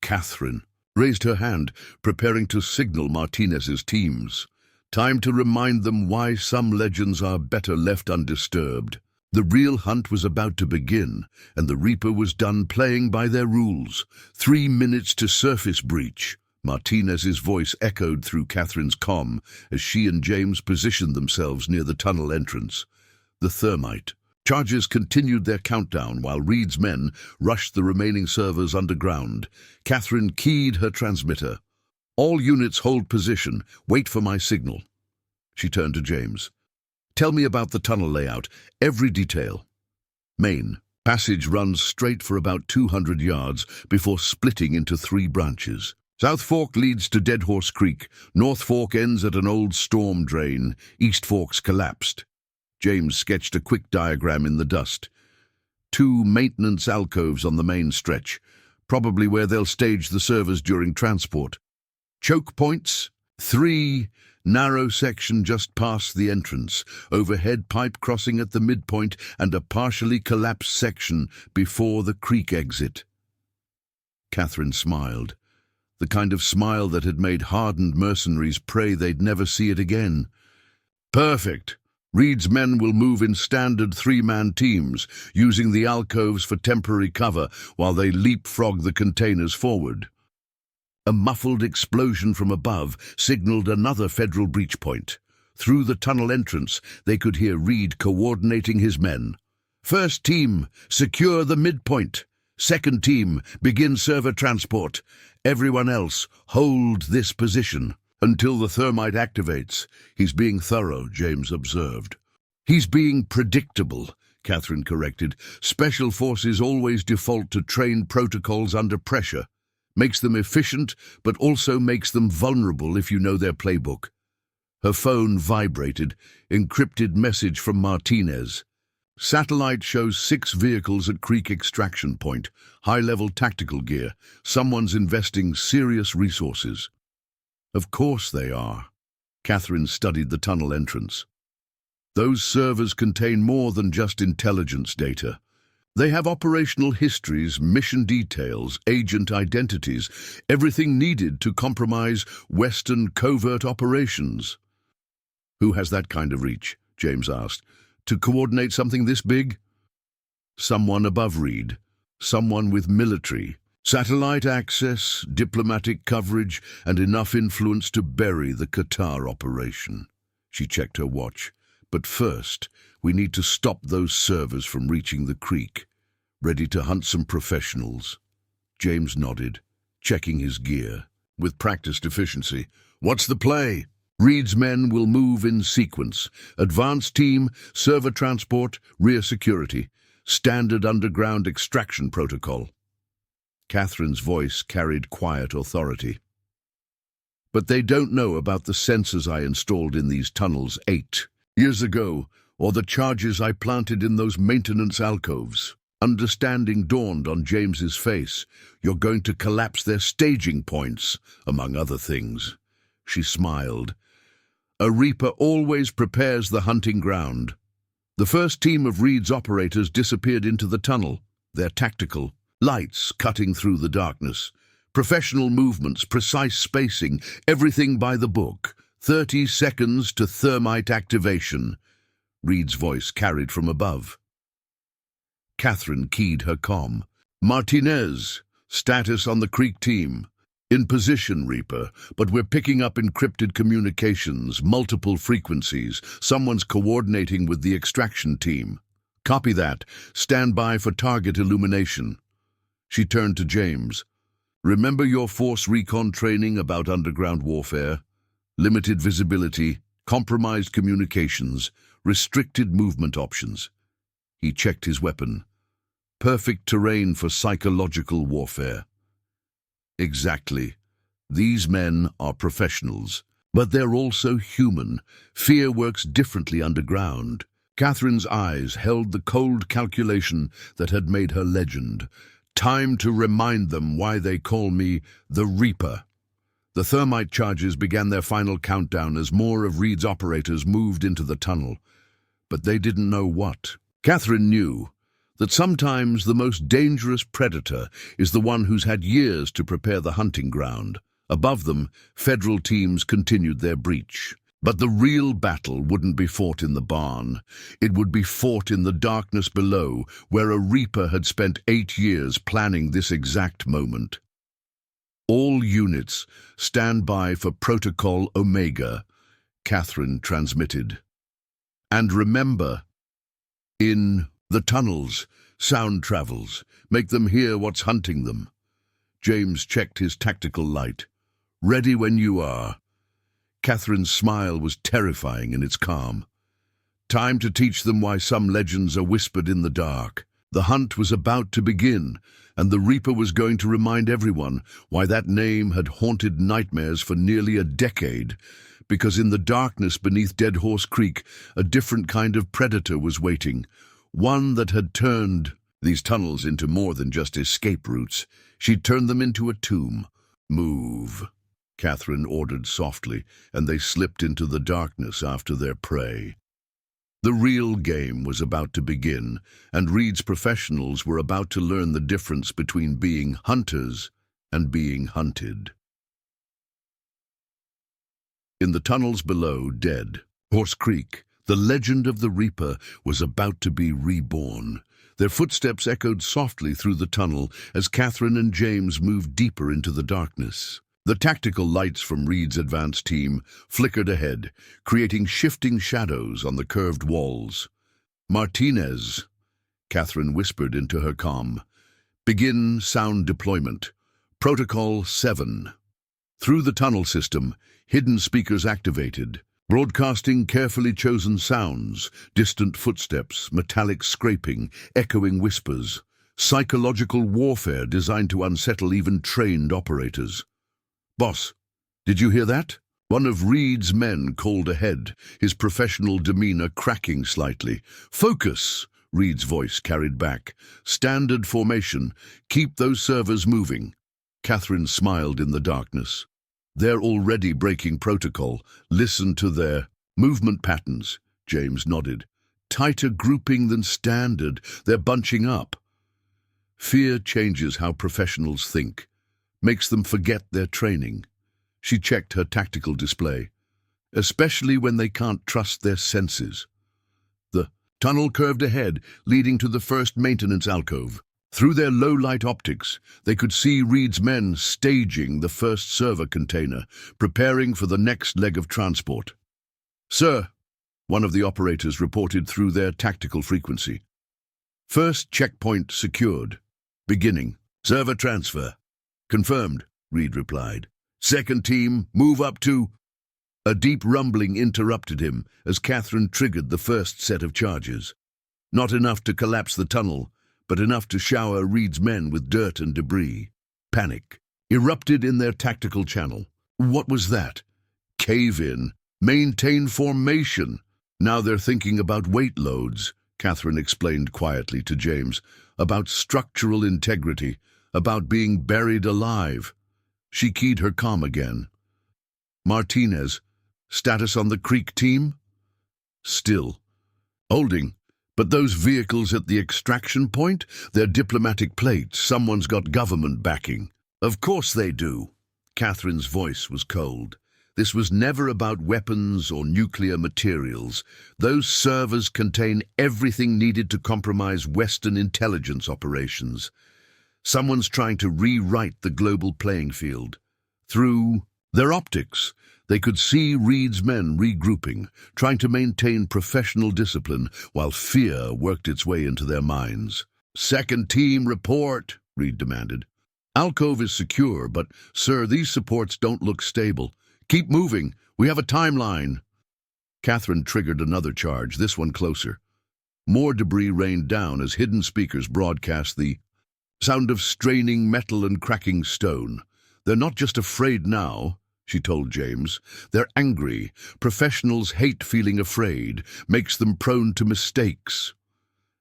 Catherine raised her hand, preparing to signal Martinez's teams. Time to remind them why some legends are better left undisturbed. The real hunt was about to begin, and the Reaper was done playing by their rules. 3 minutes to surface breach. Martinez's voice echoed through Catherine's comm as she and James positioned themselves near the tunnel entrance. The thermite charges continued their countdown while Reed's men rushed the remaining servers underground. Catherine keyed her transmitter. "All units hold position. Wait for my signal." She turned to James. "Tell me about the tunnel layout, every detail." Main passage runs straight for about 200 yards before splitting into 3 branches. South Fork leads to Dead Horse Creek. North Fork ends at an old storm drain. East Fork's collapsed. James sketched a quick diagram in the dust. 2 maintenance alcoves on the main stretch, probably where they'll stage the servers during transport. Choke points, 3, narrow section just past the entrance, overhead pipe crossing at the midpoint, and a partially collapsed section before the creek exit. Catherine smiled, the kind of smile that had made hardened mercenaries pray they'd never see it again. Perfect. Reed's men will move in standard 3-man teams, using the alcoves for temporary cover while they leapfrog the containers forward. A muffled explosion from above signaled another Federal breach point. Through the tunnel entrance, they could hear Reed coordinating his men. First team, secure the midpoint. Second team, begin server transport. Everyone else, hold this position. Until the thermite activates. He's being thorough, James observed. He's being predictable, Catherine corrected. Special forces always default to trained protocols under pressure. Makes them efficient, but also makes them vulnerable if you know their playbook. Her phone vibrated, encrypted message from Martinez. Satellite shows 6 vehicles at Creek Extraction Point, high-level tactical gear. Someone's investing serious resources. Of course they are. Catherine studied the tunnel entrance. Those servers contain more than just intelligence data. They have operational histories, mission details, agent identities, everything needed to compromise Western covert operations. Who has that kind of reach? James asked. To coordinate something this big? Someone above Reed. Someone with military, satellite access, diplomatic coverage, and enough influence to bury the Qatar operation. She checked her watch. But first, we need to stop those servers from reaching the creek. Ready to hunt some professionals? James nodded, checking his gear. With practiced efficiency. What's the play? Reed's men will move in sequence. Advanced team, server transport, rear security. Standard underground extraction protocol. Catherine's voice carried quiet authority. But they don't know about the sensors I installed in these tunnels 8 years ago, or the charges I planted in those maintenance alcoves. Understanding dawned on James's face. You're going to collapse their staging points, among other things. She smiled. A Reaper always prepares the hunting ground. The first team of Reed's operators disappeared into the tunnel. They're tactical. Lights cutting through the darkness. Professional movements, precise spacing, everything by the book. 30 seconds to thermite activation. Reed's voice carried from above. Catherine keyed her comm. Martinez, status on the Creek team. In position, Reaper, but we're picking up encrypted communications, multiple frequencies. Someone's coordinating with the extraction team. Copy that. Stand by for target illumination. She turned to James. Remember your force recon training about underground warfare? Limited visibility, compromised communications, restricted movement options. He checked his weapon. Perfect terrain for psychological warfare. Exactly. These men are professionals, but they're also human. Fear works differently underground. Catherine's eyes held the cold calculation that had made her legend. Time to remind them why they call me the Reaper. The thermite charges began their final countdown as more of Reed's operators moved into the tunnel. But they didn't know what. Catherine knew that sometimes the most dangerous predator is the one who's had years to prepare the hunting ground. Above them, Federal teams continued their breach. But the real battle wouldn't be fought in the barn. It would be fought in the darkness below, where a Reaper had spent 8 years planning this exact moment. All units, stand by for Protocol Omega, Catherine transmitted. And remember, in the tunnels, sound travels. Make them hear what's hunting them. James checked his tactical light. Ready when you are. Catherine's smile was terrifying in its calm. Time to teach them why some legends are whispered in the dark. The hunt was about to begin, and the Reaper was going to remind everyone why that name had haunted nightmares for nearly a decade. because in the darkness beneath Dead Horse Creek, a different kind of predator was waiting, one that had turned these tunnels into more than just escape routes. She'd turned them into a tomb. "Move," Catherine ordered softly, and they slipped into the darkness after their prey. The real game was about to begin, and Reed's professionals were about to learn the difference between being hunters and being hunted. In the tunnels below Dead Horse Creek, the legend of the Reaper was about to be reborn. Their footsteps echoed softly through the tunnel as Catherine and James moved deeper into the darkness. The tactical lights from Reed's advance team flickered ahead, creating shifting shadows on the curved walls. "Martinez," Catherine whispered into her comm. "Begin sound deployment. Protocol 7. Through the tunnel system, hidden speakers activated, broadcasting carefully chosen sounds, distant footsteps, metallic scraping, echoing whispers. Psychological warfare designed to unsettle even trained operators. "Boss, did you hear that?" One of Reed's men called ahead, his professional demeanor cracking slightly. "Focus," Reed's voice carried back. "Standard formation. Keep those servers moving." Catherine smiled in the darkness. "They're already breaking protocol. Listen to their movement patterns." James nodded. "Tighter grouping than standard. They're bunching up." Fear changes how professionals think, makes them forget their training. She checked her tactical display, especially when they can't trust their senses. The tunnel curved ahead, leading to the first maintenance alcove. Through their low-light optics, they could see Reed's men staging the first server container, preparing for the next leg of transport. "Sir," one of the operators reported through their tactical frequency. "First checkpoint secured. Beginning. Server transfer." "Confirmed," Reed replied. "Second team, move up to—" A deep rumbling interrupted him as Catherine triggered the first set of charges. Not enough to collapse the tunnel, but enough to shower Reed's men with dirt and debris. Panic erupted in their tactical channel. What was that? Cave in. Maintain formation. Now they're thinking about weight loads, Catherine explained quietly to James, about structural integrity, about being buried alive. She keyed her comm again. "Martinez, status on the Creek team?" "Still. Holding. But those vehicles at the extraction point, they're diplomatic plates. Someone's got government backing." "Of course they do." Catherine's voice was cold. "This was never about weapons or nuclear materials. Those servers contain everything needed to compromise Western intelligence operations. Someone's trying to rewrite the global playing field. Through their optics, they could see Reed's men regrouping, trying to maintain professional discipline while fear worked its way into their minds. "Second team, report," Reed demanded. "Alcove is secure, but, sir, these supports don't look stable. Keep moving. We have a timeline." Catherine triggered another charge, this one closer. More debris rained down as hidden speakers broadcast the sound of straining metal and cracking stone. "They're not just afraid now," she told James. "They're angry. Professionals hate feeling afraid, makes them prone to mistakes."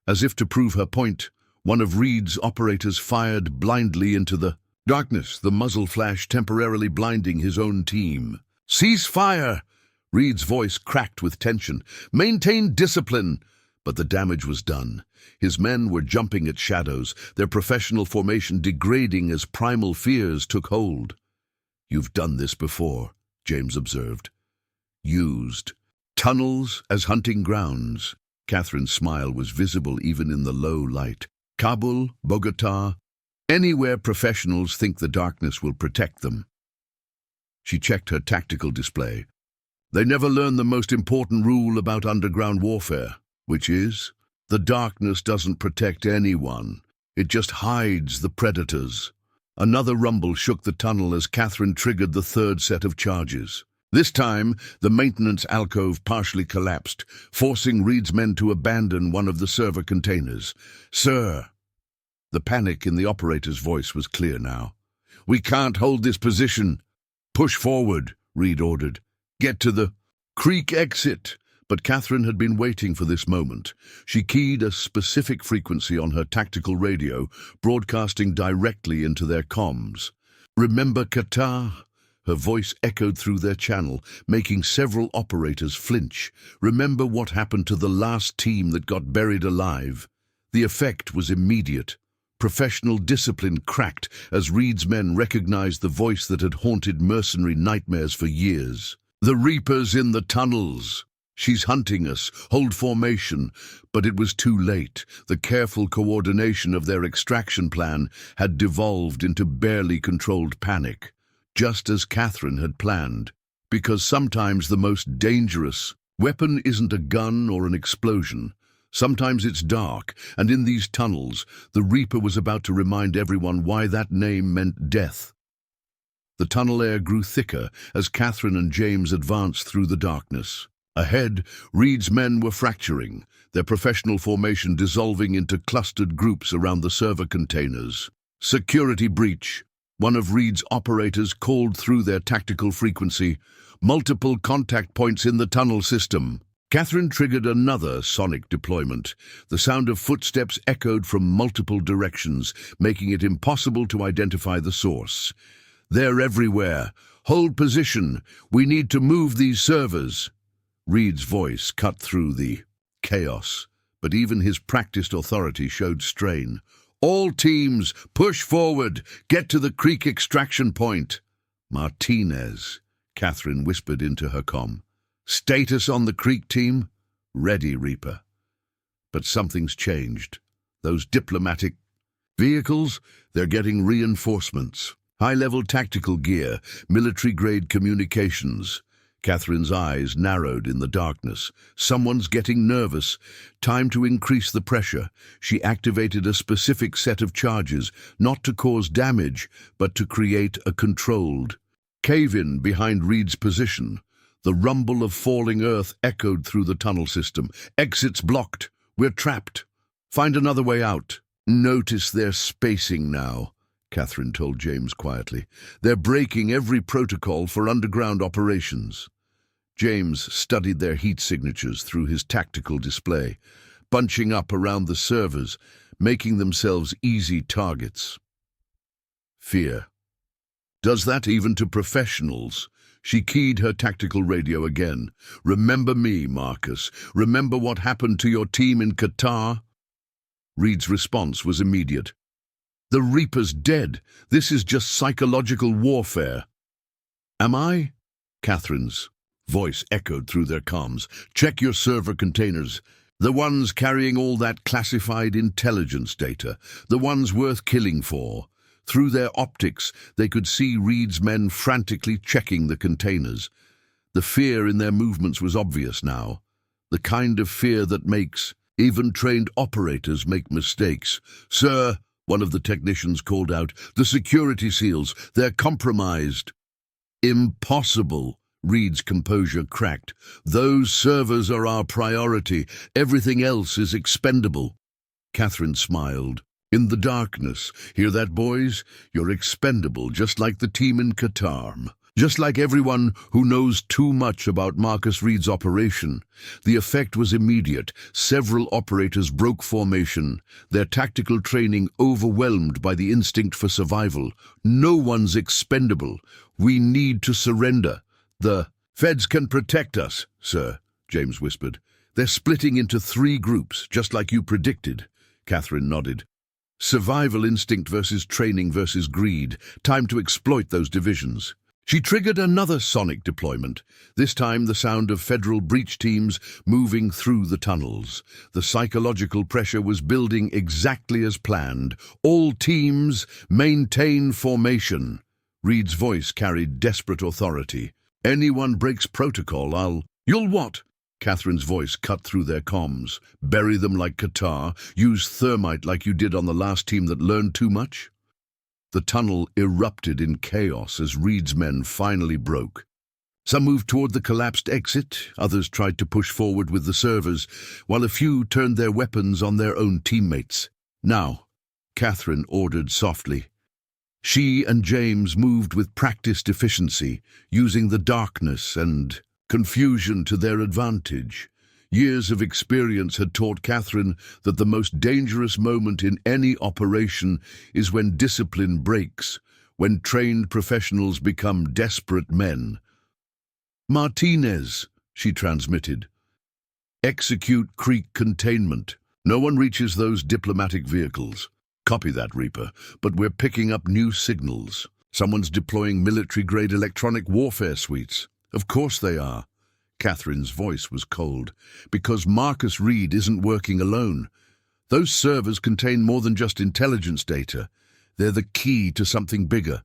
As if to prove her point, one of Reed's operators fired blindly into the darkness, the muzzle flash temporarily blinding his own team. "Cease fire!" Reed's voice cracked with tension. "Maintain discipline!" But the damage was done. His men were jumping at shadows, their professional formation degrading as primal fears took hold. "You've done this before," James observed. "Used tunnels as hunting grounds." Catherine's smile was visible even in the low light. "Kabul, Bogota, anywhere professionals think the darkness will protect them." She checked her tactical display. "They never learn the most important rule about underground warfare, which is, the darkness doesn't protect anyone. It just hides the predators." Another rumble shook the tunnel as Catherine triggered the third set of charges. This time, the maintenance alcove partially collapsed, forcing Reed's men to abandon one of the server containers. "Sir!" The panic in the operator's voice was clear now. "We can't hold this position." "Push forward," Reed ordered. Get to the creek exit. But Catherine had been waiting for this moment. She keyed a specific frequency on her tactical radio, broadcasting directly into their comms. Remember Qatar? Her voice echoed through their channel, making several operators flinch. Remember what happened to the last team that got buried alive? The effect was immediate. Professional discipline cracked as Reed's men recognized the voice that had haunted mercenary nightmares for years. The Reaper's in the tunnels. She's hunting us. Hold formation. But it was too late. The careful coordination of their extraction plan had devolved into barely controlled panic, just as Catherine had planned. Because sometimes the most dangerous weapon isn't a gun or an explosion. Sometimes it's dark, and in these tunnels, the Reaper was about to remind everyone why that name meant death. The tunnel air grew thicker as Catherine and James advanced through the darkness. Ahead, Reed's men were fracturing, their professional formation dissolving into clustered groups around the server containers. Security breach. One of Reed's operators called through their tactical frequency. Multiple contact points in the tunnel system. Catherine triggered another sonic deployment. The sound of footsteps echoed from multiple directions, making it impossible to identify the source. They're everywhere. Hold position. We need to move these servers. Reed's voice cut through the chaos, but even his practiced authority showed strain. All teams, push forward. Get to the creek extraction point. Martinez, Catherine whispered into her comm. Status on the creek team? Ready, Reaper. But something's changed. Those diplomatic vehicles, they're getting reinforcements. High-level tactical gear, military-grade communications. Catherine's eyes narrowed in the darkness. Someone's getting nervous. Time to increase the pressure. She activated a specific set of charges, not to cause damage, but to create a controlled cave-in behind Reed's position. The rumble of falling earth echoed through the tunnel system. Exits blocked. We're trapped. Find another way out. Notice their spacing now, Catherine told James quietly. They're breaking every protocol for underground operations. James studied their heat signatures through his tactical display, bunching up around the servers, making themselves easy targets. Fear. Does that even to professionals? She keyed her tactical radio again. Remember me, Marcus. Remember what happened to your team in Qatar? Reed's response was immediate. The Reaper's dead. This is just psychological warfare. Am I? Catherine's voice echoed through their comms. Check your server containers. The ones carrying all that classified intelligence data. The ones worth killing for. Through their optics, they could see Reed's men frantically checking the containers. The fear in their movements was obvious now. The kind of fear that makes even trained operators make mistakes. Sir, one of the technicians called out, the security seals, they're compromised. Impossible. Reed's composure cracked. Those servers are our priority. Everything else is expendable. Catherine smiled. In the darkness. Hear that, boys? You're expendable, just like the team in Qatar. Just like everyone who knows too much about Marcus Reed's operation. The effect was immediate. Several operators broke formation, their tactical training overwhelmed by the instinct for survival. No one's expendable. We need to surrender. The feds can protect us, sir, James whispered. They're splitting into 3 groups, just like you predicted. Catherine nodded. Survival instinct versus training versus greed. Time to exploit those divisions. She triggered another sonic deployment, this time the sound of federal breach teams moving through the tunnels. The psychological pressure was building exactly as planned. All teams, maintain formation. Reed's voice carried desperate authority. Anyone breaks protocol, You'll what? Catherine's voice cut through their comms. Bury them like Qatar? Use thermite like you did on the last team that learned too much? The tunnel erupted in chaos as Reed's men finally broke. Some moved toward the collapsed exit, others tried to push forward with the servers, while a few turned their weapons on their own teammates. Now, Catherine ordered softly. She and James moved with practiced efficiency, using the darkness and confusion to their advantage. Years of experience had taught Catherine that the most dangerous moment in any operation is when discipline breaks, when trained professionals become desperate men. "Martinez," she transmitted. "Execute creek containment. No one reaches those diplomatic vehicles." "Copy that, Reaper, but we're picking up new signals. Someone's deploying military-grade electronic warfare suites." "Of course they are." Catherine's voice was cold. "Because Marcus Reed isn't working alone. Those servers contain more than just intelligence data. They're the key to something bigger."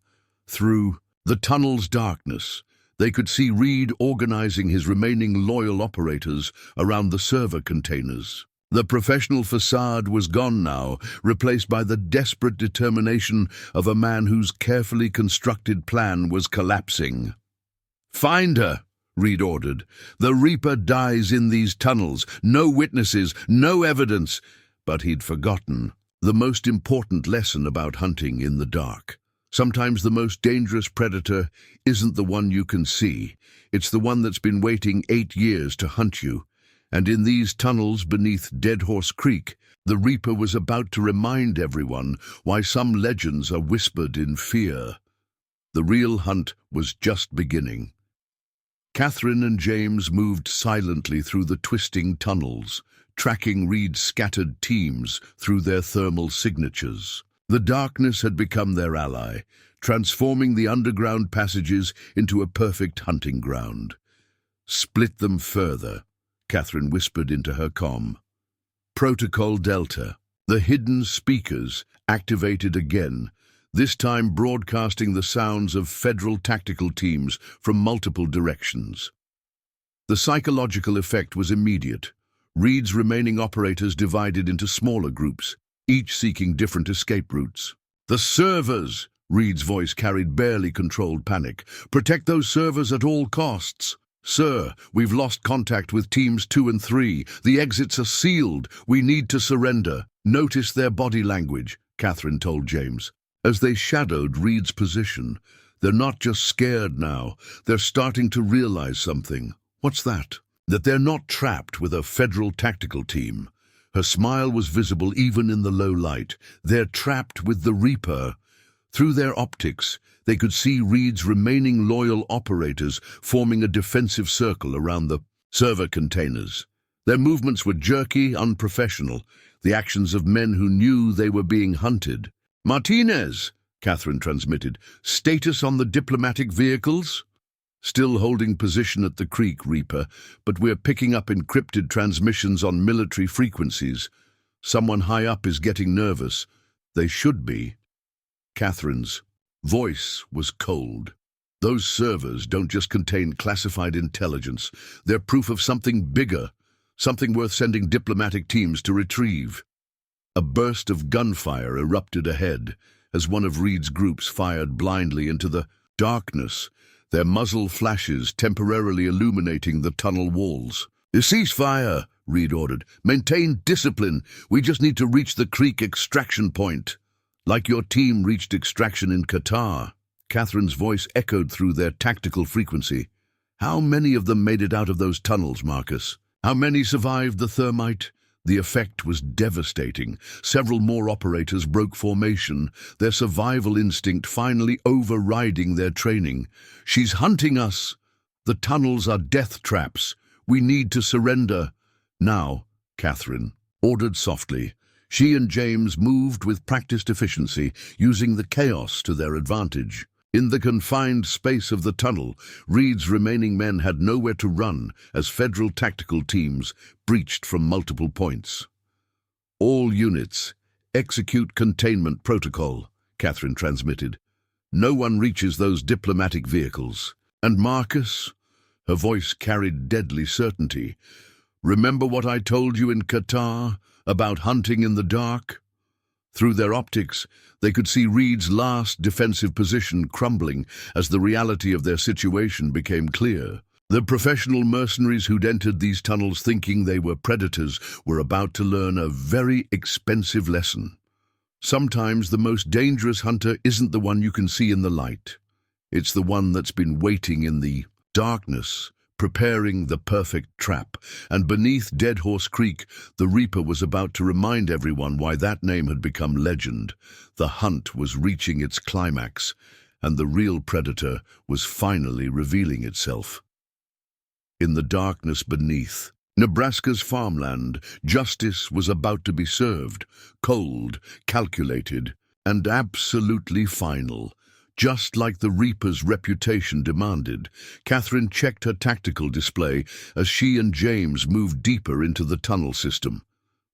Through the tunnel's darkness, they could see Reed organizing his remaining loyal operators around the server containers. The professional facade was gone now, replaced by the desperate determination of a man whose carefully constructed plan was collapsing. "Find her," Reed ordered. "The Reaper dies in these tunnels. No witnesses, no evidence." But he'd forgotten the most important lesson about hunting in the dark. Sometimes the most dangerous predator isn't the one you can see. It's the one that's been waiting 8 years to hunt you. And in these tunnels beneath Dead Horse Creek, the Reaper was about to remind everyone why some legends are whispered in fear. The real hunt was just beginning. Catherine and James moved silently through the twisting tunnels, tracking Reed's scattered teams through their thermal signatures. The darkness had become their ally, transforming the underground passages into a perfect hunting ground. "Split them further," Catherine whispered into her comm. Protocol Delta. The hidden speakers activated again, this time broadcasting the sounds of federal tactical teams from multiple directions. The psychological effect was immediate. Reed's remaining operators divided into smaller groups, each seeking different escape routes. "The servers!" Reed's voice carried barely controlled panic. "Protect those servers at all costs." "Sir, we've lost contact with teams 2 and 3. The exits are sealed. We need to surrender." "Notice their body language," Catherine told James. As they shadowed Reed's position, they're not just scared now, they're starting to realize something. "What's that?" "That they're not trapped with a federal tactical team." Her smile was visible even in the low light. "They're trapped with the Reaper." Through their optics, they could see Reed's remaining loyal operators forming a defensive circle around the server containers. Their movements were jerky, unprofessional, the actions of men who knew they were being hunted. "Martinez," Catherine transmitted. "Status on the diplomatic vehicles?" "Still holding position at the creek, Reaper, but we're picking up encrypted transmissions on military frequencies. Someone high up is getting nervous." "They should be." Catherine's voice was cold. "Those servers don't just contain classified intelligence. They're proof of something bigger, something worth sending diplomatic teams to retrieve." A burst of gunfire erupted ahead as one of Reed's groups fired blindly into the darkness, their muzzle flashes temporarily illuminating the tunnel walls. "Cease fire," Reed ordered. "Maintain discipline. We just need to reach the creek extraction point." "Like your team reached extraction in Qatar," Catherine's voice echoed through their tactical frequency. "How many of them made it out of those tunnels, Marcus? How many survived the thermite?" The effect was devastating. Several more operators broke formation, their survival instinct finally overriding their training. "She's hunting us. The tunnels are death traps. We need to surrender." "Now," Catherine ordered softly. She and James moved with practiced efficiency, using the chaos to their advantage. In the confined space of the tunnel, Reed's remaining men had nowhere to run as federal tactical teams breached from multiple points. "All units, execute containment protocol," Catherine transmitted. "No one reaches those diplomatic vehicles." "And Marcus?" Her voice carried deadly certainty. "Remember what I told you in Qatar about hunting in the dark?" Through their optics, they could see Reed's last defensive position crumbling as the reality of their situation became clear. The professional mercenaries who'd entered these tunnels thinking they were predators were about to learn a very expensive lesson. Sometimes the most dangerous hunter isn't the one you can see in the light. It's the one that's been waiting in the darkness, preparing the perfect trap. And beneath Dead Horse Creek, the Reaper was about to remind everyone why that name had become legend. The hunt was reaching its climax, and the real predator was finally revealing itself. In the darkness beneath Nebraska's farmland, justice was about to be served, cold, calculated, and absolutely final. Just like the Reaper's reputation demanded, Catherine checked her tactical display as she and James moved deeper into the tunnel system.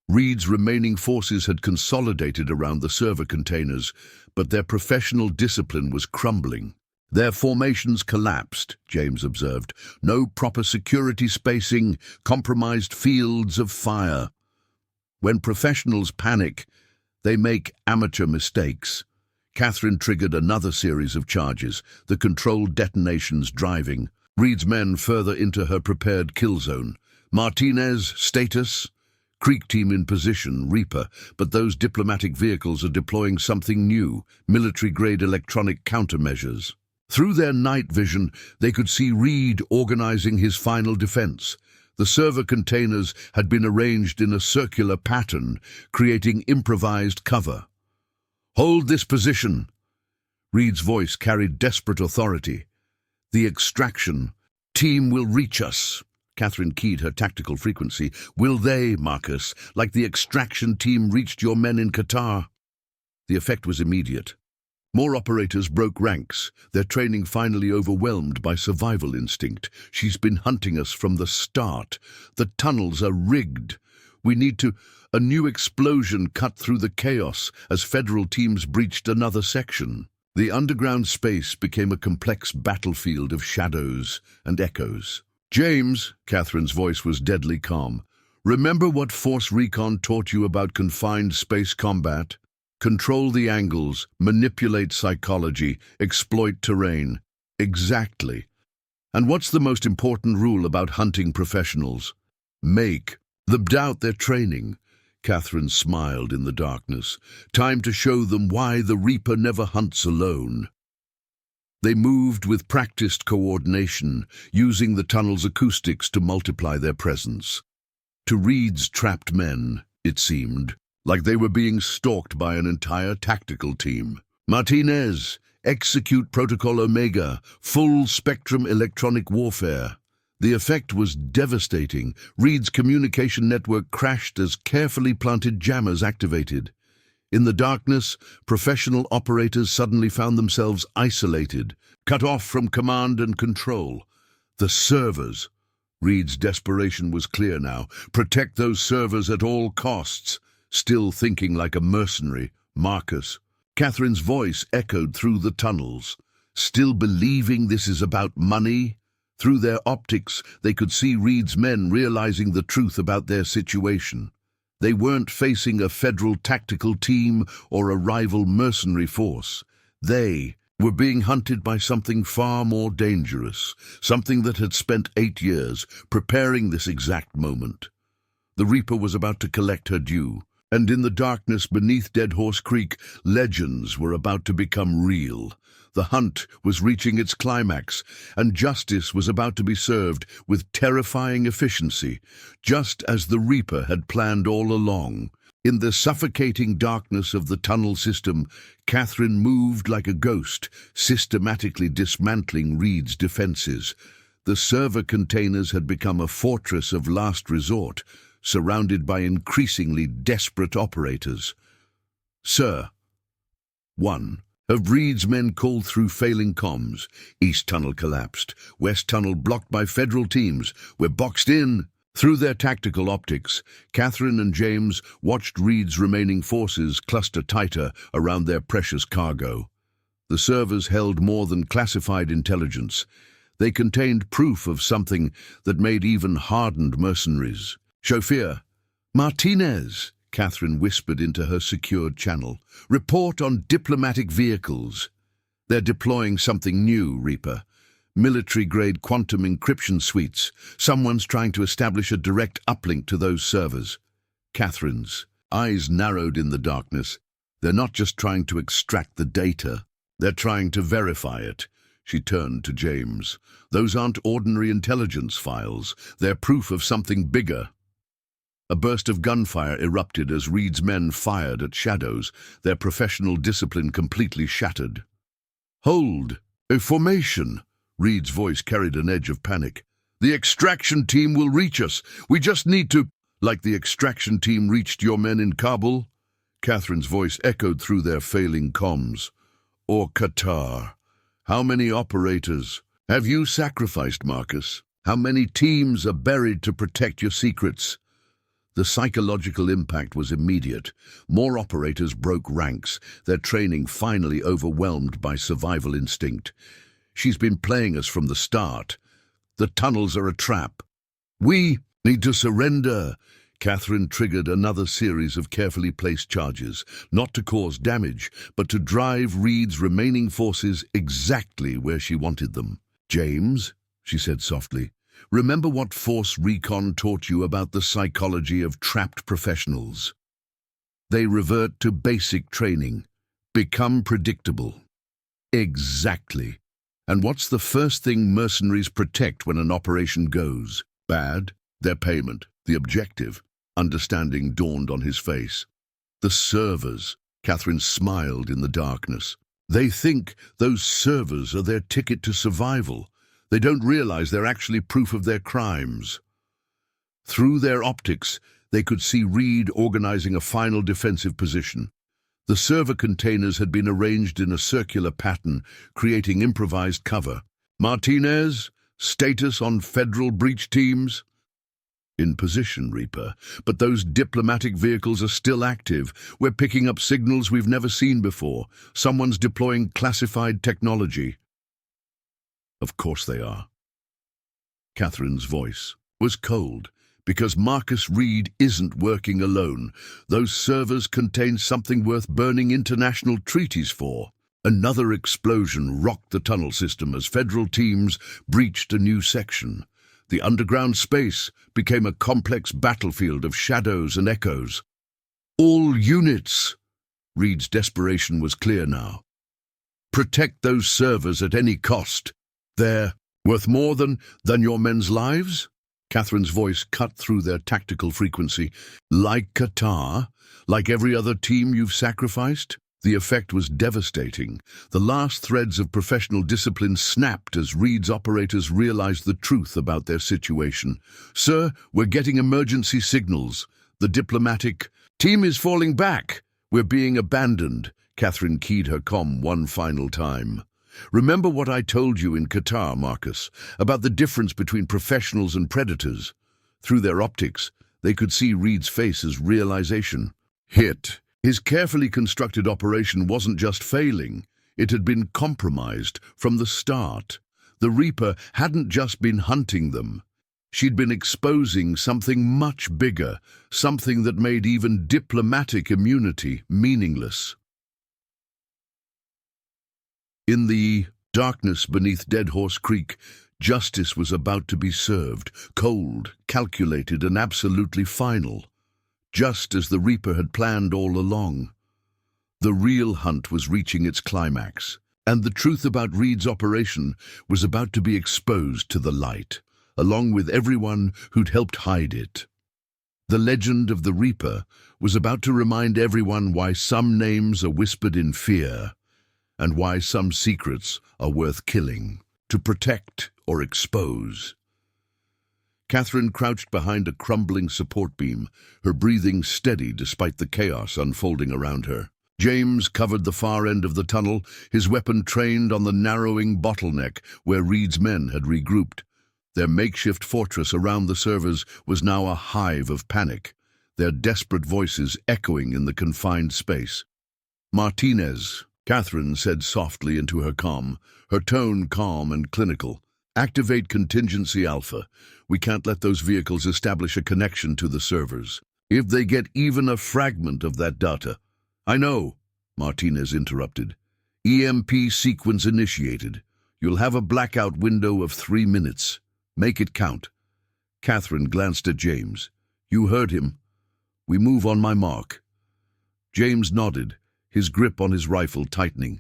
Reed's remaining forces had consolidated around the server containers, but their professional discipline was crumbling. Their formations collapsed, James observed. No proper security spacing, compromised fields of fire. When professionals panic, they make amateur mistakes. Catherine triggered another series of charges, the controlled detonations driving Reed's men further into her prepared kill zone. Martinez, status? Creek team in position, Reaper, but those diplomatic vehicles are deploying something new, military-grade electronic countermeasures. Through their night vision, they could see Reed organizing his final defense. The server containers had been arranged in a circular pattern, creating improvised cover. "Hold this position." Reed's voice carried desperate authority. "The extraction team will reach us." Catherine keyed her tactical frequency. "Will they, Marcus, like the extraction team reached your men in Qatar?" The effect was immediate. More operators broke ranks, their training finally overwhelmed by survival instinct. "She's been hunting us from the start. The tunnels are rigged. We need to..." A new explosion cut through the chaos as federal teams breached another section. The underground space became a complex battlefield of shadows and echoes. "James," Catherine's voice was deadly calm, "remember what Force Recon taught you about confined space combat? Control the angles, manipulate psychology, exploit terrain." "Exactly. And what's the most important rule about hunting professionals? Make them doubt their training." Catherine smiled in the darkness. "Time to show them why the Reaper never hunts alone." They moved with practiced coordination, using the tunnel's acoustics to multiply their presence. To Reed's trapped men, it seemed, like they were being stalked by an entire tactical team. "Martinez, execute Protocol Omega, full-spectrum electronic warfare." The effect was devastating. Reed's communication network crashed as carefully planted jammers activated. In the darkness, professional operators suddenly found themselves isolated, cut off from command and control. The servers. Reed's desperation was clear now. Protect those servers at all costs. Still thinking like a mercenary, Marcus. Catherine's voice echoed through the tunnels. "Still believing this is about money?" Through their optics, they could see Reed's men realizing the truth about their situation. They weren't facing a federal tactical team or a rival mercenary force. They were being hunted by something far more dangerous, something that had spent 8 years preparing this exact moment. The Reaper was about to collect her due, and in the darkness beneath Dead Horse Creek, legends were about to become real. The hunt was reaching its climax, and justice was about to be served with terrifying efficiency, just as the Reaper had planned all along. In the suffocating darkness of the tunnel system, Catherine moved like a ghost, systematically dismantling Reed's defenses. The server containers had become a fortress of last resort, surrounded by increasingly desperate operators. "Sir." 1. Have Reed's men called through failing comms. East tunnel collapsed. West tunnel blocked by federal teams. We're boxed in. Through their tactical optics, Catherine and James watched Reed's remaining forces cluster tighter around their precious cargo. The servers held more than classified intelligence. They contained proof of something that made even hardened mercenaries. "Chauffeur." "Martinez," Catherine whispered into her secured channel. "Report on diplomatic vehicles." "They're deploying something new, Reaper. Military-grade quantum encryption suites. Someone's trying to establish a direct uplink to those servers." Catherine's eyes narrowed in the darkness. They're not just trying to extract the data, they're trying to verify it. She turned to James. Those aren't ordinary intelligence files. They're proof of something bigger. A burst of gunfire erupted as Reed's men fired at shadows, their professional discipline completely shattered. "Hold! A formation!" Reed's voice carried an edge of panic. "The extraction team will reach us. We just need to—" "Like the extraction team reached your men in Kabul?" Catherine's voice echoed through their failing comms. "Or Qatar? How many operators have you sacrificed, Marcus? How many teams are buried to protect your secrets?" The psychological impact was immediate. More operators broke ranks, their training finally overwhelmed by survival instinct. "She's been playing us from the start. The tunnels are a trap. We need to surrender." Catherine triggered another series of carefully placed charges, not to cause damage, but to drive Reed's remaining forces exactly where she wanted them. "James," she said softly, "remember what Force Recon taught you about the psychology of trapped professionals. They revert to basic training, become predictable." "Exactly. And what's the first thing mercenaries protect when an operation goes bad? Their payment, the objective." Understanding dawned on his face. "The servers." Catherine smiled in the darkness. "They think those servers are their ticket to survival. They don't realize they're actually proof of their crimes." Through their optics, they could see Reed organizing a final defensive position. The server containers had been arranged in a circular pattern, creating improvised cover. "Martinez, status on federal breach teams?" "In position, Reaper, but those diplomatic vehicles are still active. We're picking up signals we've never seen before. Someone's deploying classified technology." "Of course they are." Catherine's voice was cold. "Because Marcus Reed isn't working alone. Those servers contain something worth burning international treaties for." Another explosion rocked the tunnel system as federal teams breached a new section. The underground space became a complex battlefield of shadows and echoes. "All units!" Reed's desperation was clear now. "Protect those servers at any cost. They're worth more than your men's lives?" Catherine's voice cut through their tactical frequency. "Like Qatar? Like every other team you've sacrificed?" The effect was devastating. The last threads of professional discipline snapped as Reed's operators realized the truth about their situation. "Sir, we're getting emergency signals. The diplomatic team is falling back. We're being abandoned." Catherine keyed her comm one final time. "Remember what I told you in Qatar, Marcus, about the difference between professionals and predators?" Through their optics, they could see Reed's face as realization. Hit. His carefully constructed operation wasn't just failing, it had been compromised from the start. The Reaper hadn't just been hunting them. She'd been exposing something much bigger, something that made even diplomatic immunity meaningless. In the darkness beneath Dead Horse Creek, justice was about to be served, cold, calculated, and absolutely final. Just as the Reaper had planned all along. The real hunt was reaching its climax, and the truth about Reed's operation was about to be exposed to the light, along with everyone who'd helped hide it. The legend of the Reaper was about to remind everyone why some names are whispered in fear, and why some secrets are worth killing, to protect or expose. Catherine crouched behind a crumbling support beam, her breathing steady despite the chaos unfolding around her. James covered the far end of the tunnel, his weapon trained on the narrowing bottleneck where Reed's men had regrouped. Their makeshift fortress around the servers was now a hive of panic, their desperate voices echoing in the confined space. "Martinez," Catherine said softly into her comm, her tone calm and clinical. "Activate Contingency Alpha. We can't let those vehicles establish a connection to the servers. If they get even a fragment of that data—" "I know," Martinez interrupted. "EMP sequence initiated. You'll have a blackout window of 3 minutes. Make it count." Catherine glanced at James. "You heard him. We move on my mark." James nodded, his grip on his rifle tightening.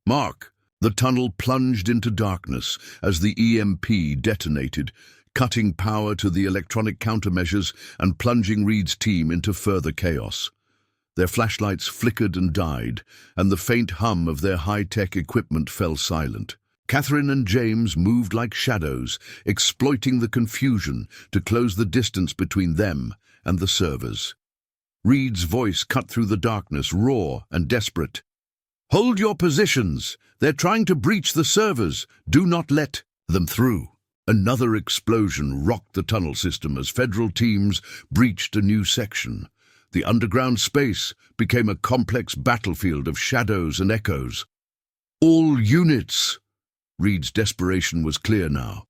"Mark!" The tunnel plunged into darkness as the EMP detonated, cutting power to the electronic countermeasures and plunging Reed's team into further chaos. Their flashlights flickered and died, and the faint hum of their high-tech equipment fell silent. Catherine and James moved like shadows, exploiting the confusion to close the distance between them and the servers. Reed's voice cut through the darkness, raw and desperate. "Hold your positions! They're trying to breach the servers! Do not let them through!" Another explosion rocked the tunnel system as federal teams breached a new section. The underground space became a complex battlefield of shadows and echoes. "All units!" Reed's desperation was clear now.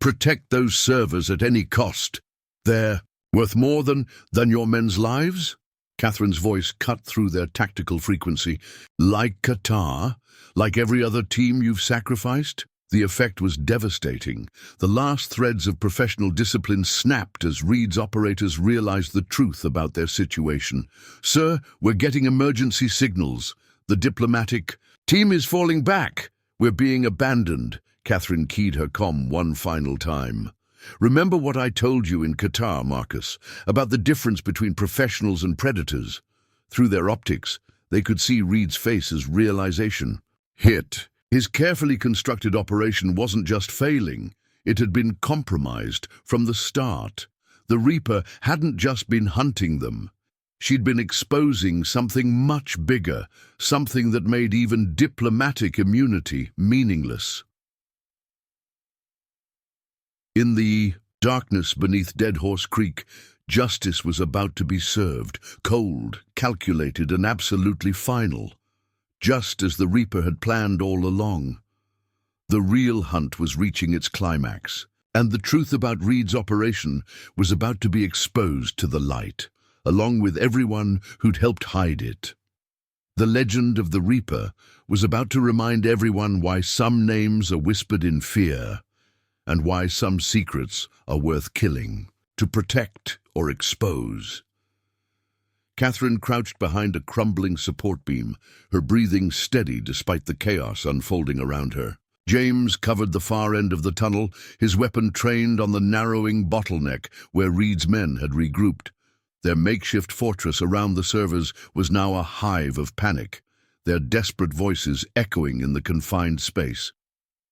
"Protect those servers at any cost. They're worth more than your men's lives?" Catherine's voice cut through their tactical frequency. "Like Qatar? Like every other team you've sacrificed?" The effect was devastating. The last threads of professional discipline snapped as Reed's operators realized the truth about their situation. "Sir, we're getting emergency signals. The diplomatic team is falling back. We're being abandoned." Catherine keyed her comm one final time. "Remember what I told you in Qatar, Marcus, about the difference between professionals and predators?" Through their optics, they could see Reed's face as realization. Hit. His carefully constructed operation wasn't just failing, it had been compromised from the start. The Reaper hadn't just been hunting them. She'd been exposing something much bigger, something that made even diplomatic immunity meaningless. In the darkness beneath Dead Horse Creek, justice was about to be served, cold, calculated, and absolutely final. Just as the Reaper had planned all along. The real hunt was reaching its climax, and the truth about Reed's operation was about to be exposed to the light, along with everyone who'd helped hide it. The legend of the Reaper was about to remind everyone why some names are whispered in fear, and why some secrets are worth killing, to protect or expose. Catherine crouched behind a crumbling support beam, her breathing steady despite the chaos unfolding around her. James covered the far end of the tunnel, his weapon trained on the narrowing bottleneck where Reed's men had regrouped. Their makeshift fortress around the servers was now a hive of panic, their desperate voices echoing in the confined space.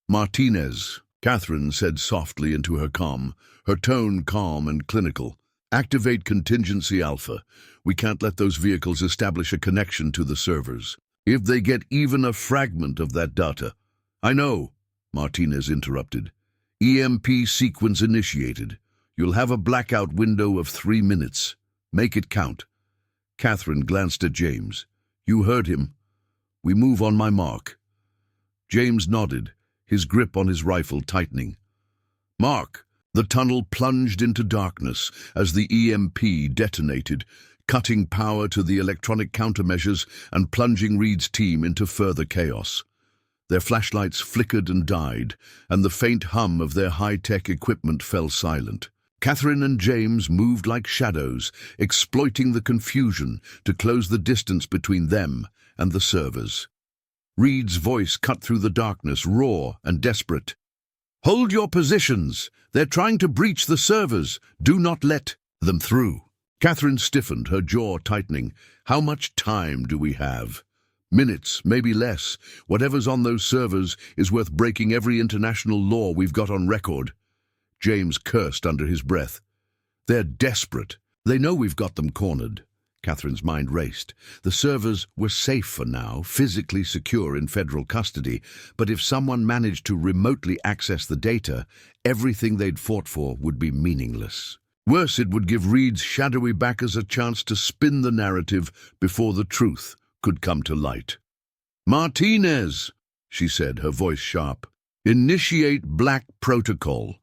"Martinez," Catherine said softly into her comm, her tone calm and clinical. "Activate Contingency Alpha. We can't let those vehicles establish a connection to the servers. If they get even a fragment of that data—" "I know," Martinez interrupted. "EMP sequence initiated. You'll have a blackout window of 3 minutes. Make it count." Catherine glanced at James. "You heard him. We move on my mark." James nodded, his grip on his rifle tightening. "Mark!" The tunnel plunged into darkness as the EMP detonated, cutting power to the electronic countermeasures and plunging Reed's team into further chaos. Their flashlights flickered and died, and the faint hum of their high-tech equipment fell silent. Catherine and James moved like shadows, exploiting the confusion to close the distance between them and the servers. Reed's voice cut through the darkness, raw and desperate. "Hold your positions! They're trying to breach the servers! Do not let them through!" Catherine stiffened, her jaw tightening. "How much time do we have?" "Minutes, maybe less. Whatever's on those servers is worth breaking every international law we've got on record." James cursed under his breath. "They're desperate. They know we've got them cornered." Catherine's mind raced. The servers were safe for now, physically secure in federal custody, but if someone managed to remotely access the data, everything they'd fought for would be meaningless. Worse, it would give Reed's shadowy backers a chance to spin the narrative before the truth could come to light. "Martinez," she said, her voice sharp. "Initiate Black Protocol.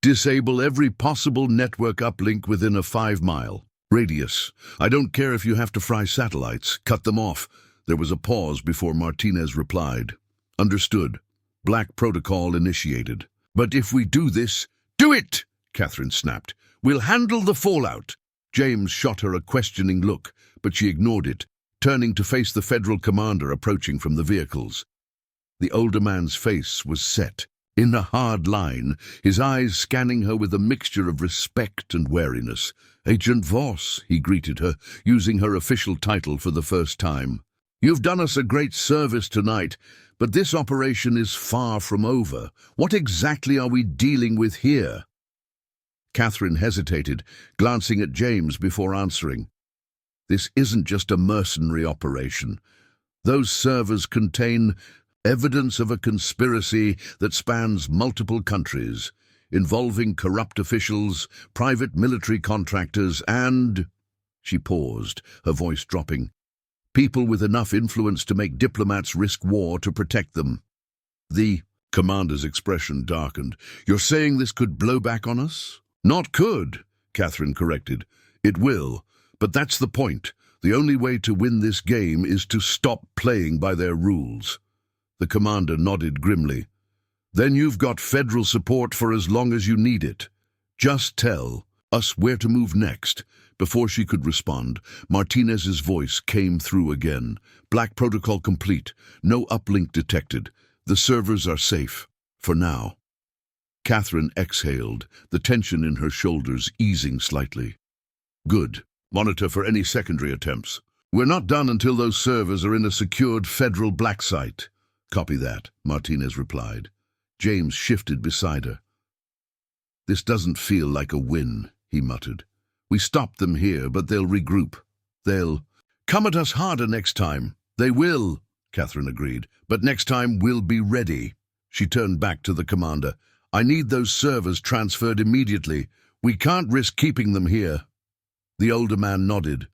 Disable every possible network uplink within a 5-mile radius. I don't care if you have to fry satellites. Cut them off." There was a pause before Martinez replied. "Understood. Black Protocol initiated." "But if we do this—" "Do it!" Catherine snapped. "We'll handle the fallout." James shot her a questioning look, but she ignored it. turning to face the federal commander approaching from the vehicles. The older man's face was set in a hard line, his eyes scanning her with a mixture of respect and wariness. "Agent Voss," he greeted her, using her official title for the first time. "You've done us a great service tonight, but this operation is far from over. What exactly are we dealing with here?" Catherine hesitated, glancing at James before answering. "This isn't just a mercenary operation. Those servers contain evidence of a conspiracy that spans multiple countries, involving corrupt officials, private military contractors, and—" She paused, her voice dropping. "People with enough influence to make diplomats risk war to protect them." The commander's expression darkened. "You're saying this could blow back on us?" "Not could," Catherine corrected. "It will. But that's the point. The only way to win this game is to stop playing by their rules." The commander nodded grimly. "Then you've got federal support for as long as you need it. Just tell us where to move next." Before she could respond, Martinez's voice came through again. "Black protocol complete. No uplink detected. The servers are safe. For now." Catherine exhaled, the tension in her shoulders easing slightly. "Good. Monitor for any secondary attempts. We're not done until those servers are in a secured federal black site." "Copy that," Martinez replied. James shifted beside her. "This doesn't feel like a win," he muttered. "We stopped them here, but they'll regroup. They'll come at us harder next time." "They will," Catherine agreed, "but next time we'll be ready." She turned back to the commander. "I need those servers transferred immediately. We can't risk keeping them here." The older man nodded.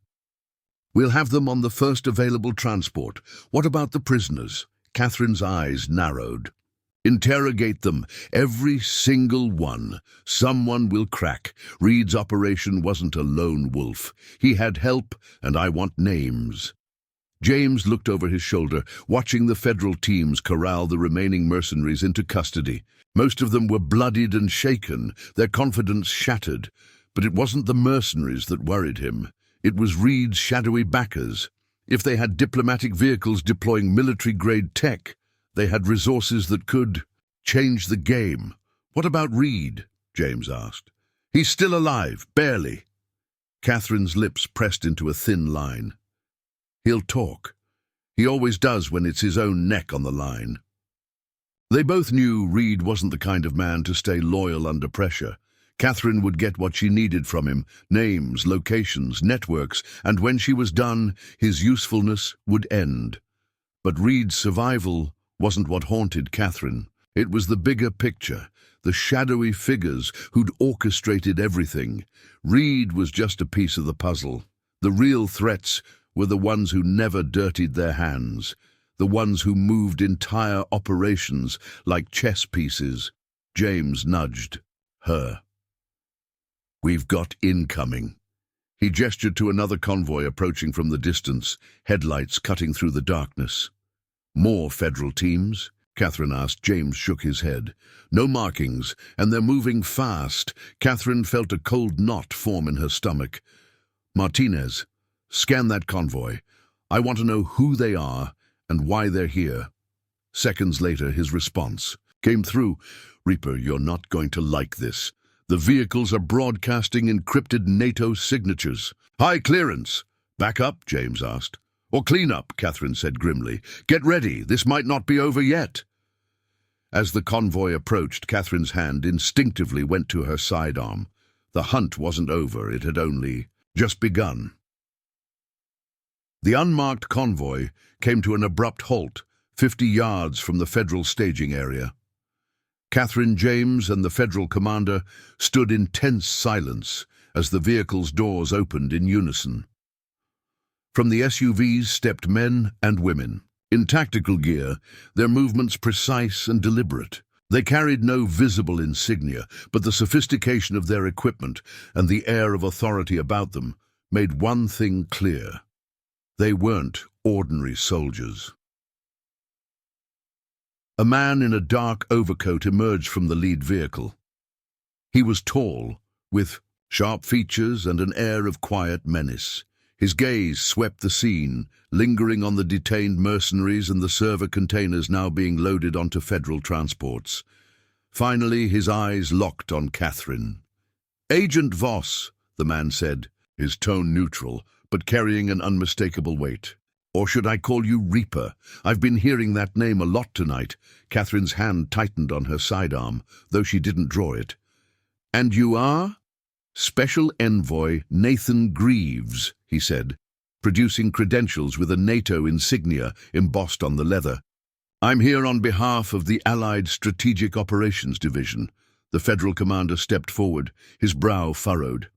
"We'll have them on the first available transport. What about the prisoners?" Catherine's eyes narrowed. "Interrogate them, every single one. Someone will crack. Reed's operation wasn't a lone wolf. He had help, and I want names." James looked over his shoulder, watching the federal teams corral the remaining mercenaries into custody. Most of them were bloodied and shaken, their confidence shattered. But it wasn't the mercenaries that worried him. It was Reed's shadowy backers. If they had diplomatic vehicles deploying military-grade tech, they had resources that could change the game. "What about Reed?" James asked. "He's still alive, barely." Catherine's lips pressed into a thin line. "He'll talk. He always does when it's his own neck on the line." They both knew Reed wasn't the kind of man to stay loyal under pressure. Catherine would get what she needed from him: names, locations, networks, and when she was done, his usefulness would end. But Reed's survival wasn't what haunted Catherine. It was the bigger picture, the shadowy figures who'd orchestrated everything. Reed was just a piece of the puzzle. The real threats were the ones who never dirtied their hands, the ones who moved entire operations like chess pieces. James nudged her. "We've got incoming." He gestured to another convoy approaching from the distance, headlights cutting through the darkness. "More federal teams?" Catherine asked. James shook his head. "No markings, and they're moving fast." Catherine felt a cold knot form in her stomach. "Martinez, scan that convoy. I want to know who they are and why they're here." Seconds later, his response came through. "Reaper, you're not going to like this. The vehicles are broadcasting encrypted NATO signatures." "High clearance." "Back up?" James asked. "Or clean up," Catherine said grimly. "Get ready. This might not be over yet." As the convoy approached, Catherine's hand instinctively went to her sidearm. The hunt wasn't over. It had only just begun. The unmarked convoy came to an abrupt halt, 50 yards from the federal staging area. Catherine, James, and the federal commander stood in tense silence as the vehicle's doors opened in unison. From the SUVs stepped men and women. In tactical gear, their movements precise and deliberate. They carried no visible insignia, but the sophistication of their equipment and the air of authority about them made one thing clear: they weren't ordinary soldiers. A man in a dark overcoat emerged from the lead vehicle. He was tall, with sharp features and an air of quiet menace. His gaze swept the scene, lingering on the detained mercenaries and the server containers now being loaded onto federal transports. Finally, his eyes locked on Catherine. "Agent Voss," the man said, his tone neutral, but carrying an unmistakable weight. "Or should I call you Reaper? I've been hearing that name a lot tonight." Catherine's hand tightened on her sidearm, though she didn't draw it. "And you are?" "Special Envoy Nathan Greaves," he said, producing credentials with a NATO insignia embossed on the leather. "I'm here on behalf of the Allied Strategic Operations Division." The federal commander stepped forward, his brow furrowed.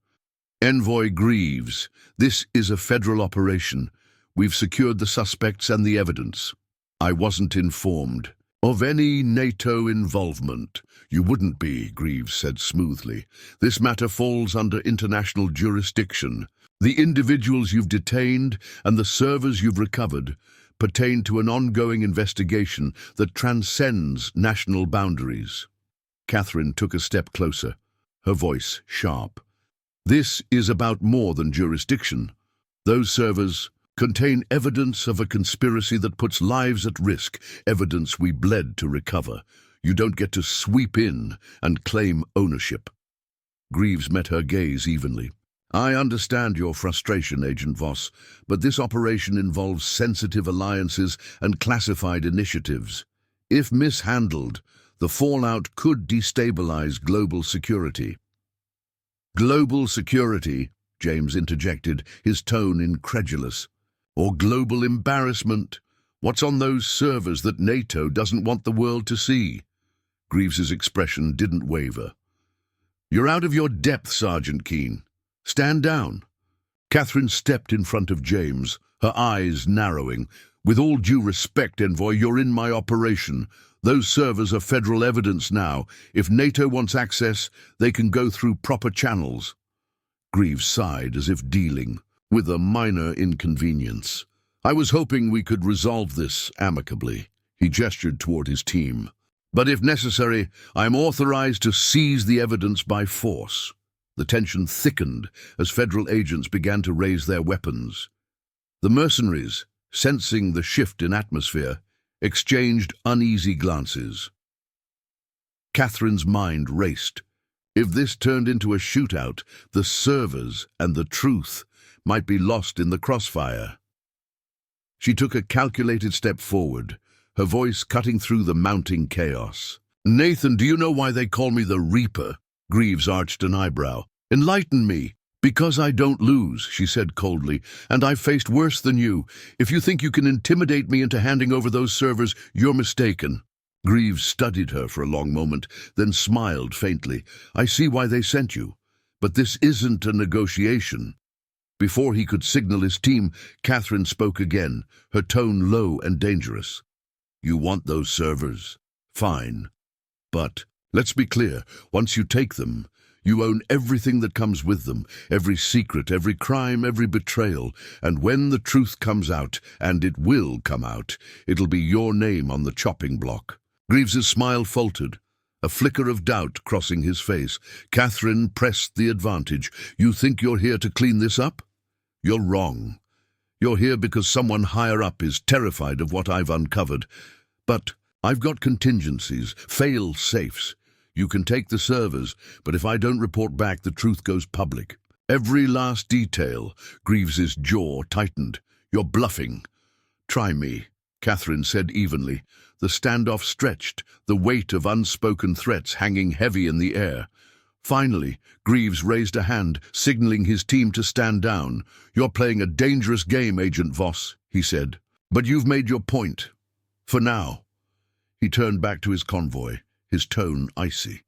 "Envoy Greaves, this is a federal operation. We've secured the suspects and the evidence. I wasn't informed of any NATO involvement." "You wouldn't be," Greaves said smoothly. "This matter falls under international jurisdiction. The individuals you've detained and the servers you've recovered pertain to an ongoing investigation that transcends national boundaries." Catherine took a step closer, her voice sharp. "This is about more than jurisdiction. Those servers contain evidence of a conspiracy that puts lives at risk, evidence we bled to recover. You don't get to sweep in and claim ownership." Greaves met her gaze evenly. "I understand your frustration, Agent Voss, but this operation involves sensitive alliances and classified initiatives. If mishandled, the fallout could destabilize global security." "Global security," James interjected, his tone incredulous. "Or global embarrassment? What's on those servers that NATO doesn't want the world to see?" Greaves's expression didn't waver. "You're out of your depth, Sergeant Keane. Stand down." Catherine stepped in front of James, her eyes narrowing. "With all due respect, Envoy, you're in my operation. Those servers are federal evidence now. If NATO wants access, they can go through proper channels." Greaves sighed as if dealing with a minor inconvenience. "I was hoping we could resolve this amicably." He gestured toward his team. "But if necessary, I am authorized to seize the evidence by force." The tension thickened as federal agents began to raise their weapons. The mercenaries, sensing the shift in atmosphere, exchanged uneasy glances. Catherine's mind raced. If this turned into a shootout, the servers and the truth might be lost in the crossfire. She took a calculated step forward, her voice cutting through the mounting chaos. "Nathan, do you know why they call me the Reaper?" Greaves arched an eyebrow. "Enlighten me." "Because I don't lose," she said coldly, "and I've faced worse than you. If you think you can intimidate me into handing over those servers, you're mistaken." Greaves studied her for a long moment, then smiled faintly. "I see why they sent you. But this isn't a negotiation." Before he could signal his team, Catherine spoke again, her tone low and dangerous. "You want those servers? Fine. But let's be clear, once you take them, you own everything that comes with them, every secret, every crime, every betrayal. And when the truth comes out, and it will come out, it'll be your name on the chopping block." Greaves's smile faltered, a flicker of doubt crossing his face. Catherine pressed the advantage. "You think you're here to clean this up? You're wrong. You're here because someone higher up is terrified of what I've uncovered. But I've got contingencies, fail-safes. You can take the servers, but if I don't report back, the truth goes public. Every last detail." Greaves's jaw tightened. "You're bluffing." "Try me," Catherine said evenly. The standoff stretched, the weight of unspoken threats hanging heavy in the air. Finally, Greaves raised a hand, signaling his team to stand down. "You're playing a dangerous game, Agent Voss," he said. "But you've made your point. For now." He turned back to his convoy, his tone icy.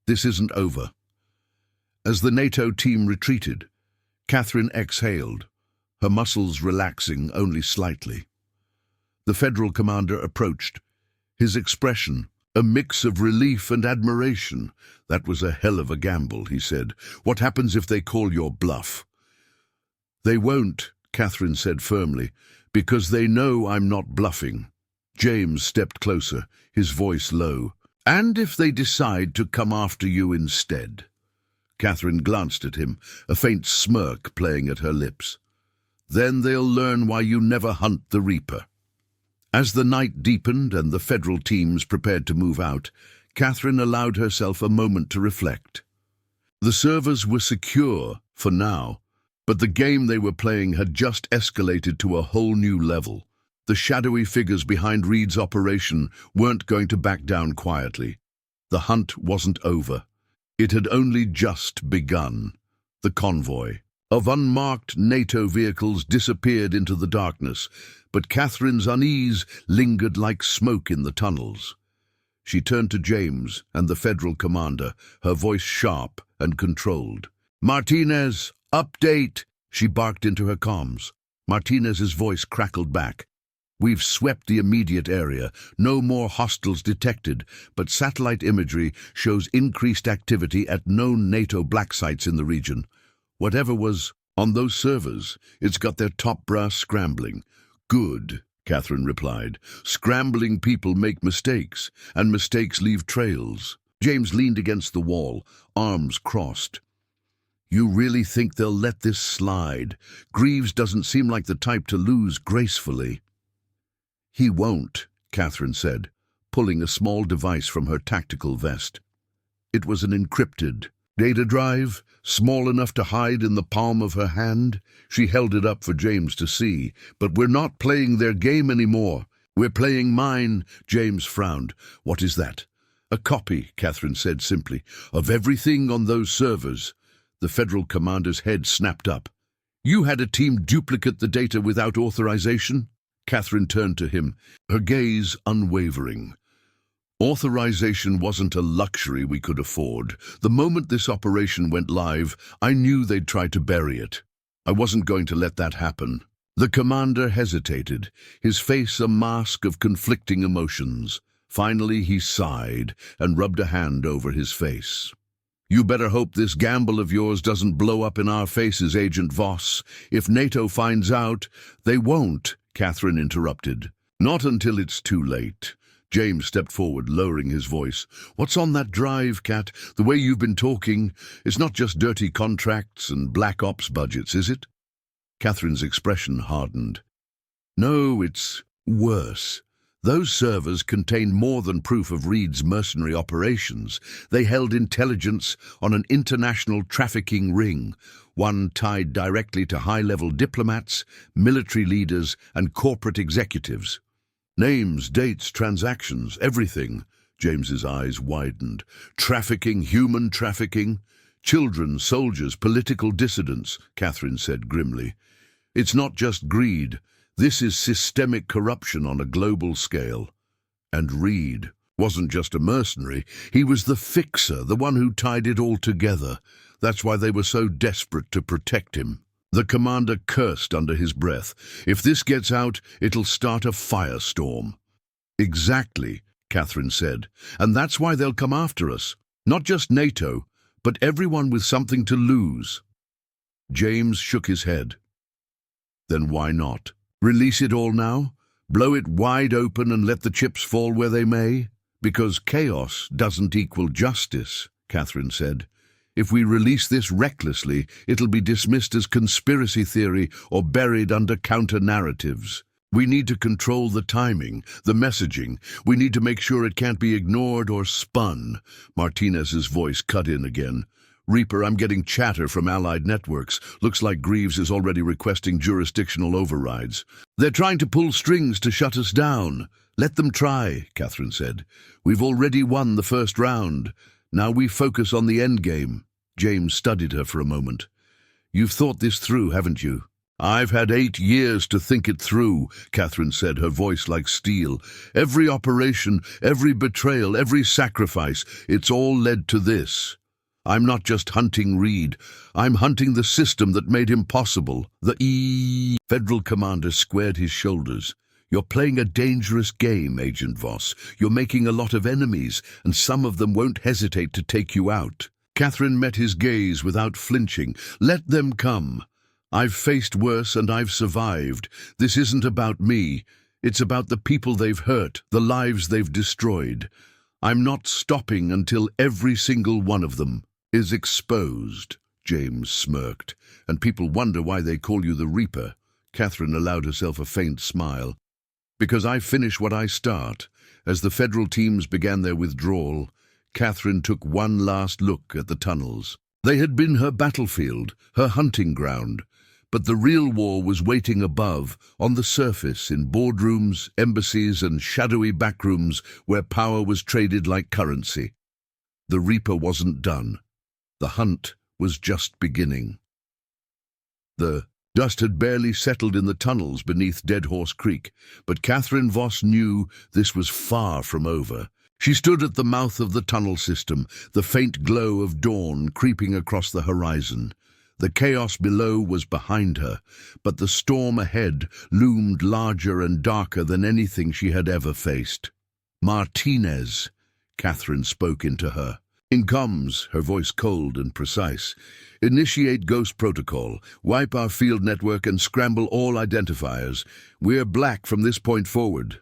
"This isn't over." As the NATO team retreated, Catherine exhaled, her muscles relaxing only slightly. The federal commander approached, his expression a mix of relief and admiration. "That was a hell of a gamble," he said. "What happens if they call your bluff?" "They won't," Catherine said firmly, "because they know I'm not bluffing." James stepped closer, his voice low. "And if they decide to come after you instead?" Catherine glanced at him, a faint smirk playing at her lips. Then they'll learn why you never hunt the Reaper." As the night deepened and the federal teams prepared to move out, Catherine allowed herself a moment to reflect. The servers were secure, for now, but the game they were playing had just escalated to a whole new level. The shadowy figures behind Reed's operation weren't going to back down quietly. The hunt wasn't over. It had only just begun. The convoy of unmarked NATO vehicles disappeared into the darkness, but Catherine's unease lingered like smoke in the tunnels. She turned to James and the federal commander, her voice sharp and controlled. "Martinez, update!" she barked into her comms. Martinez's voice crackled back. "We've swept the immediate area. No more hostiles detected, but satellite imagery shows increased activity at known NATO black sites in the region. Whatever was on those servers, it's got their top brass scrambling." "Good," Catherine replied. "Scrambling people make mistakes, and mistakes leave trails." James leaned against the wall, arms crossed. "You really think they'll let this slide? Greaves doesn't seem like the type to lose gracefully." "He won't," Catherine said, pulling a small device from her tactical vest. It was an encrypted data drive, small enough to hide in the palm of her hand. She held it up for James to see. "But we're not playing their game anymore. We're playing mine." James frowned. "What is that?" "A copy," Catherine said simply, "of everything on those servers." The federal commander's head snapped up. "You had a team duplicate the data without authorization?" Catherine turned to him, her gaze unwavering. "Authorization wasn't a luxury we could afford. The moment this operation went live, I knew they'd try to bury it. I wasn't going to let that happen." The commander hesitated, his face a mask of conflicting emotions. Finally, he sighed and rubbed a hand over his face. "You better hope this gamble of yours doesn't blow up in our faces, Agent Voss. If NATO finds out—" "They won't," Catherine interrupted. "Not until it's too late." James stepped forward, lowering his voice. "What's on that drive, Cat? The way you've been talking, it's not just dirty contracts and black ops budgets, is it?" Catherine's expression hardened. "No, it's worse. Those servers contained more than proof of Reed's mercenary operations. They held intelligence on an international trafficking ring, one tied directly to high-level diplomats, military leaders, and corporate executives. Names, dates, transactions, everything." James's eyes widened. "Trafficking, human trafficking? Children, soldiers, political dissidents," Catherine said grimly. "It's not just greed. This is systemic corruption on a global scale." And Reed wasn't just a mercenary. He was the fixer, the one who tied it all together. That's why they were so desperate to protect him. The commander cursed under his breath. "If this gets out, it'll start a firestorm." "Exactly," Catherine said. "And that's why they'll come after us. Not just NATO, but everyone with something to lose." James shook his head. "Then why not? Release it all now? Blow it wide open and let the chips fall where they may?" "Because chaos doesn't equal justice," Catherine said. "If we release this recklessly, it'll be dismissed as conspiracy theory or buried under counter-narratives. We need to control the timing, the messaging. We need to make sure it can't be ignored or spun." Martinez's voice cut in again. "Reaper, I'm getting chatter from allied networks. Looks like Greaves is already requesting jurisdictional overrides. They're trying to pull strings to shut us down." "Let them try," Catherine said. "We've already won the first round. Now we focus on the endgame." James studied her for a moment. "You've thought this through, haven't you?" "I've had 8 years to think it through," Catherine said, her voice like steel. "Every operation, every betrayal, every sacrifice, it's all led to this. I'm not just hunting Reed. I'm hunting the system that made him possible. The Federal commander squared his shoulders. "You're playing a dangerous game, Agent Voss. You're making a lot of enemies, and some of them won't hesitate to take you out." Catherine met his gaze without flinching. "Let them come. I've faced worse and I've survived. This isn't about me. It's about the people they've hurt, the lives they've destroyed. I'm not stopping until every single one of them is exposed." James smirked. "And people wonder why they call you the Reaper. Catherine allowed herself a faint smile. Because I finish what I start. As the federal teams began their withdrawal, Catherine took one last look at the tunnels. They had been her battlefield, her hunting ground. But the real war was waiting above, on the surface, in boardrooms, embassies, and shadowy backrooms where power was traded like currency. The Reaper wasn't done. The hunt was just beginning. The dust had barely settled in the tunnels beneath Dead Horse Creek, but Catherine Voss knew this was far from over. She stood at the mouth of the tunnel system, the faint glow of dawn creeping across the horizon. The chaos below was behind her, but the storm ahead loomed larger and darker than anything she had ever faced. "Martinez," Catherine spoke into her. "In comms," her voice cold and precise. "Initiate Ghost Protocol, wipe our field network and scramble all identifiers. We're black from this point forward."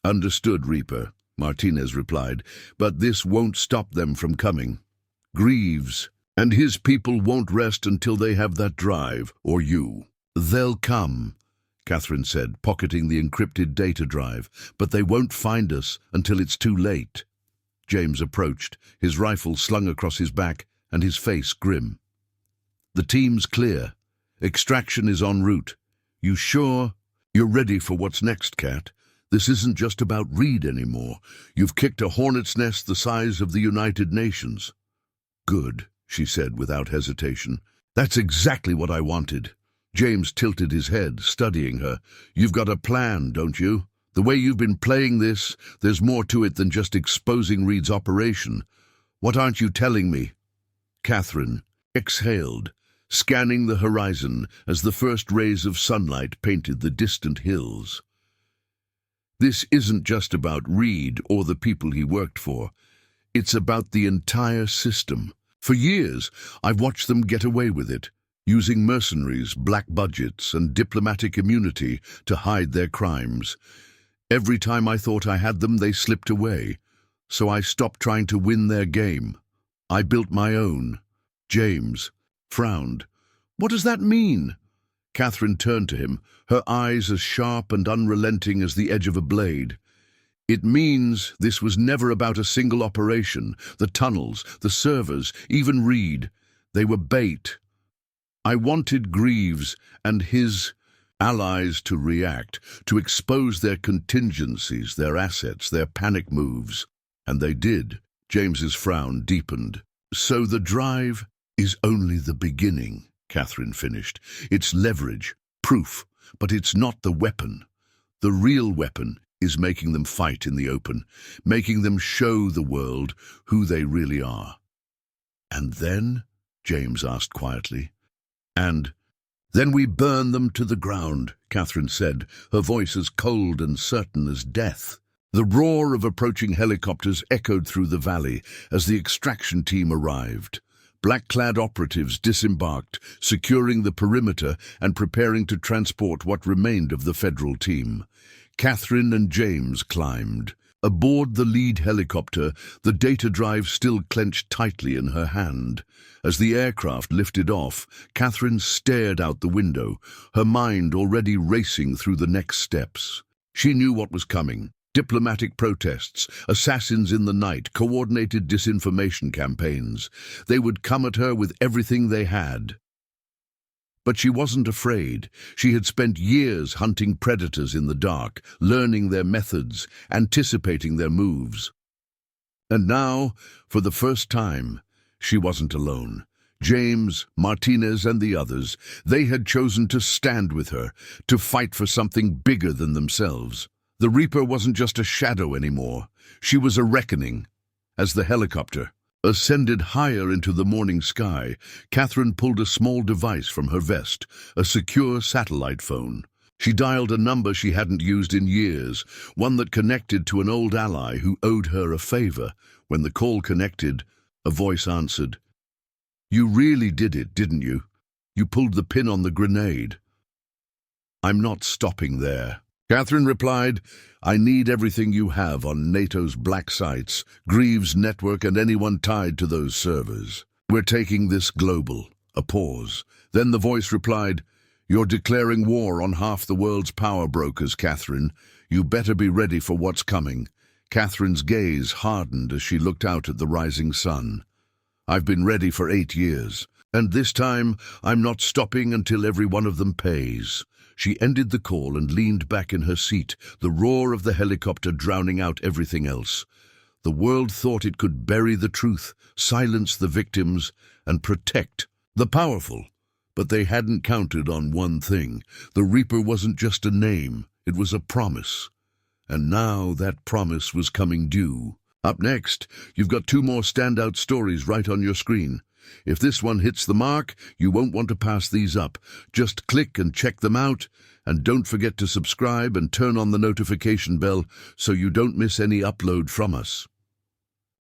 "Understood, Reaper," Martinez replied, "but this won't stop them from coming. Greaves and his people won't rest until they have that drive, or you." "They'll come," Catherine said, pocketing the encrypted data drive, "but they won't find us until it's too late." James approached, his rifle slung across his back and his face grim. "The team's clear. Extraction is en route. You sure you're ready for what's next, Cat? This isn't just about Reed anymore. You've kicked a hornet's nest the size of the United Nations." "Good," she said without hesitation. "That's exactly what I wanted." James tilted his head, studying her. "You've got a plan, don't you? The way you've been playing this, there's more to it than just exposing Reed's operation. What aren't you telling me?" Catherine exhaled, scanning the horizon as the first rays of sunlight painted the distant hills. "This isn't just about Reed or the people he worked for. It's about the entire system. For years, I've watched them get away with it, using mercenaries, black budgets, and diplomatic immunity to hide their crimes. Every time I thought I had them, they slipped away. So I stopped trying to win their game. I built my own." James frowned. "What does that mean?" Catherine turned to him, her eyes as sharp and unrelenting as the edge of a blade. "It means this was never about a single operation. The tunnels, the servers, even Reed. They were bait. I wanted Greaves and his allies to react, to expose their contingencies, their assets, their panic moves. And they did." James's frown deepened. "So the drive is only the beginning," Catherine finished. "It's leverage, proof, but it's not the weapon. The real weapon is making them fight in the open, making them show the world who they really are." "And then?" James asked quietly. Then we burn them to the ground," Catherine said, her voice as cold and certain as death. The roar of approaching helicopters echoed through the valley as the extraction team arrived. Black-clad operatives disembarked, securing the perimeter and preparing to transport what remained of the federal team. Catherine and James climbed. Aboard the lead helicopter, the data drive still clenched tightly in her hand. As the aircraft lifted off, Catherine stared out the window, her mind already racing through the next steps. She knew what was coming. Diplomatic protests, assassins in the night, coordinated disinformation campaigns. They would come at her with everything they had. But she wasn't afraid. She had spent years hunting predators in the dark, learning their methods, anticipating their moves. And now, for the first time, she wasn't alone. James, Martinez, and the others, they had chosen to stand with her, to fight for something bigger than themselves. The Reaper wasn't just a shadow anymore. She was a reckoning. As the helicopter ascended higher into the morning sky, Catherine pulled a small device from her vest, a secure satellite phone. She dialed a number she hadn't used in years, one that connected to an old ally who owed her a favor. When the call connected, a voice answered. "You really did it, didn't you? You pulled the pin on the grenade." "I'm not stopping there," Catherine replied. "I need everything you have on NATO's black sites, Greaves' network, and anyone tied to those servers. We're taking this global." A pause. Then the voice replied, You're declaring war on half the world's power brokers, Catherine. You better be ready for what's coming. Catherine's gaze hardened as she looked out at the rising sun. I've been ready for 8 years, and this time I'm not stopping until every one of them pays. She ended the call and leaned back in her seat, the roar of the helicopter drowning out everything else. The world thought it could bury the truth, silence the victims, and protect the powerful. But they hadn't counted on one thing. The Reaper wasn't just a name, it was a promise. And now that promise was coming due. Up next, you've got 2 more standout stories right on your screen. If this one hits the mark, you won't want to pass these up. Just click and check them out, and don't forget to subscribe and turn on the notification bell so you don't miss any upload from us.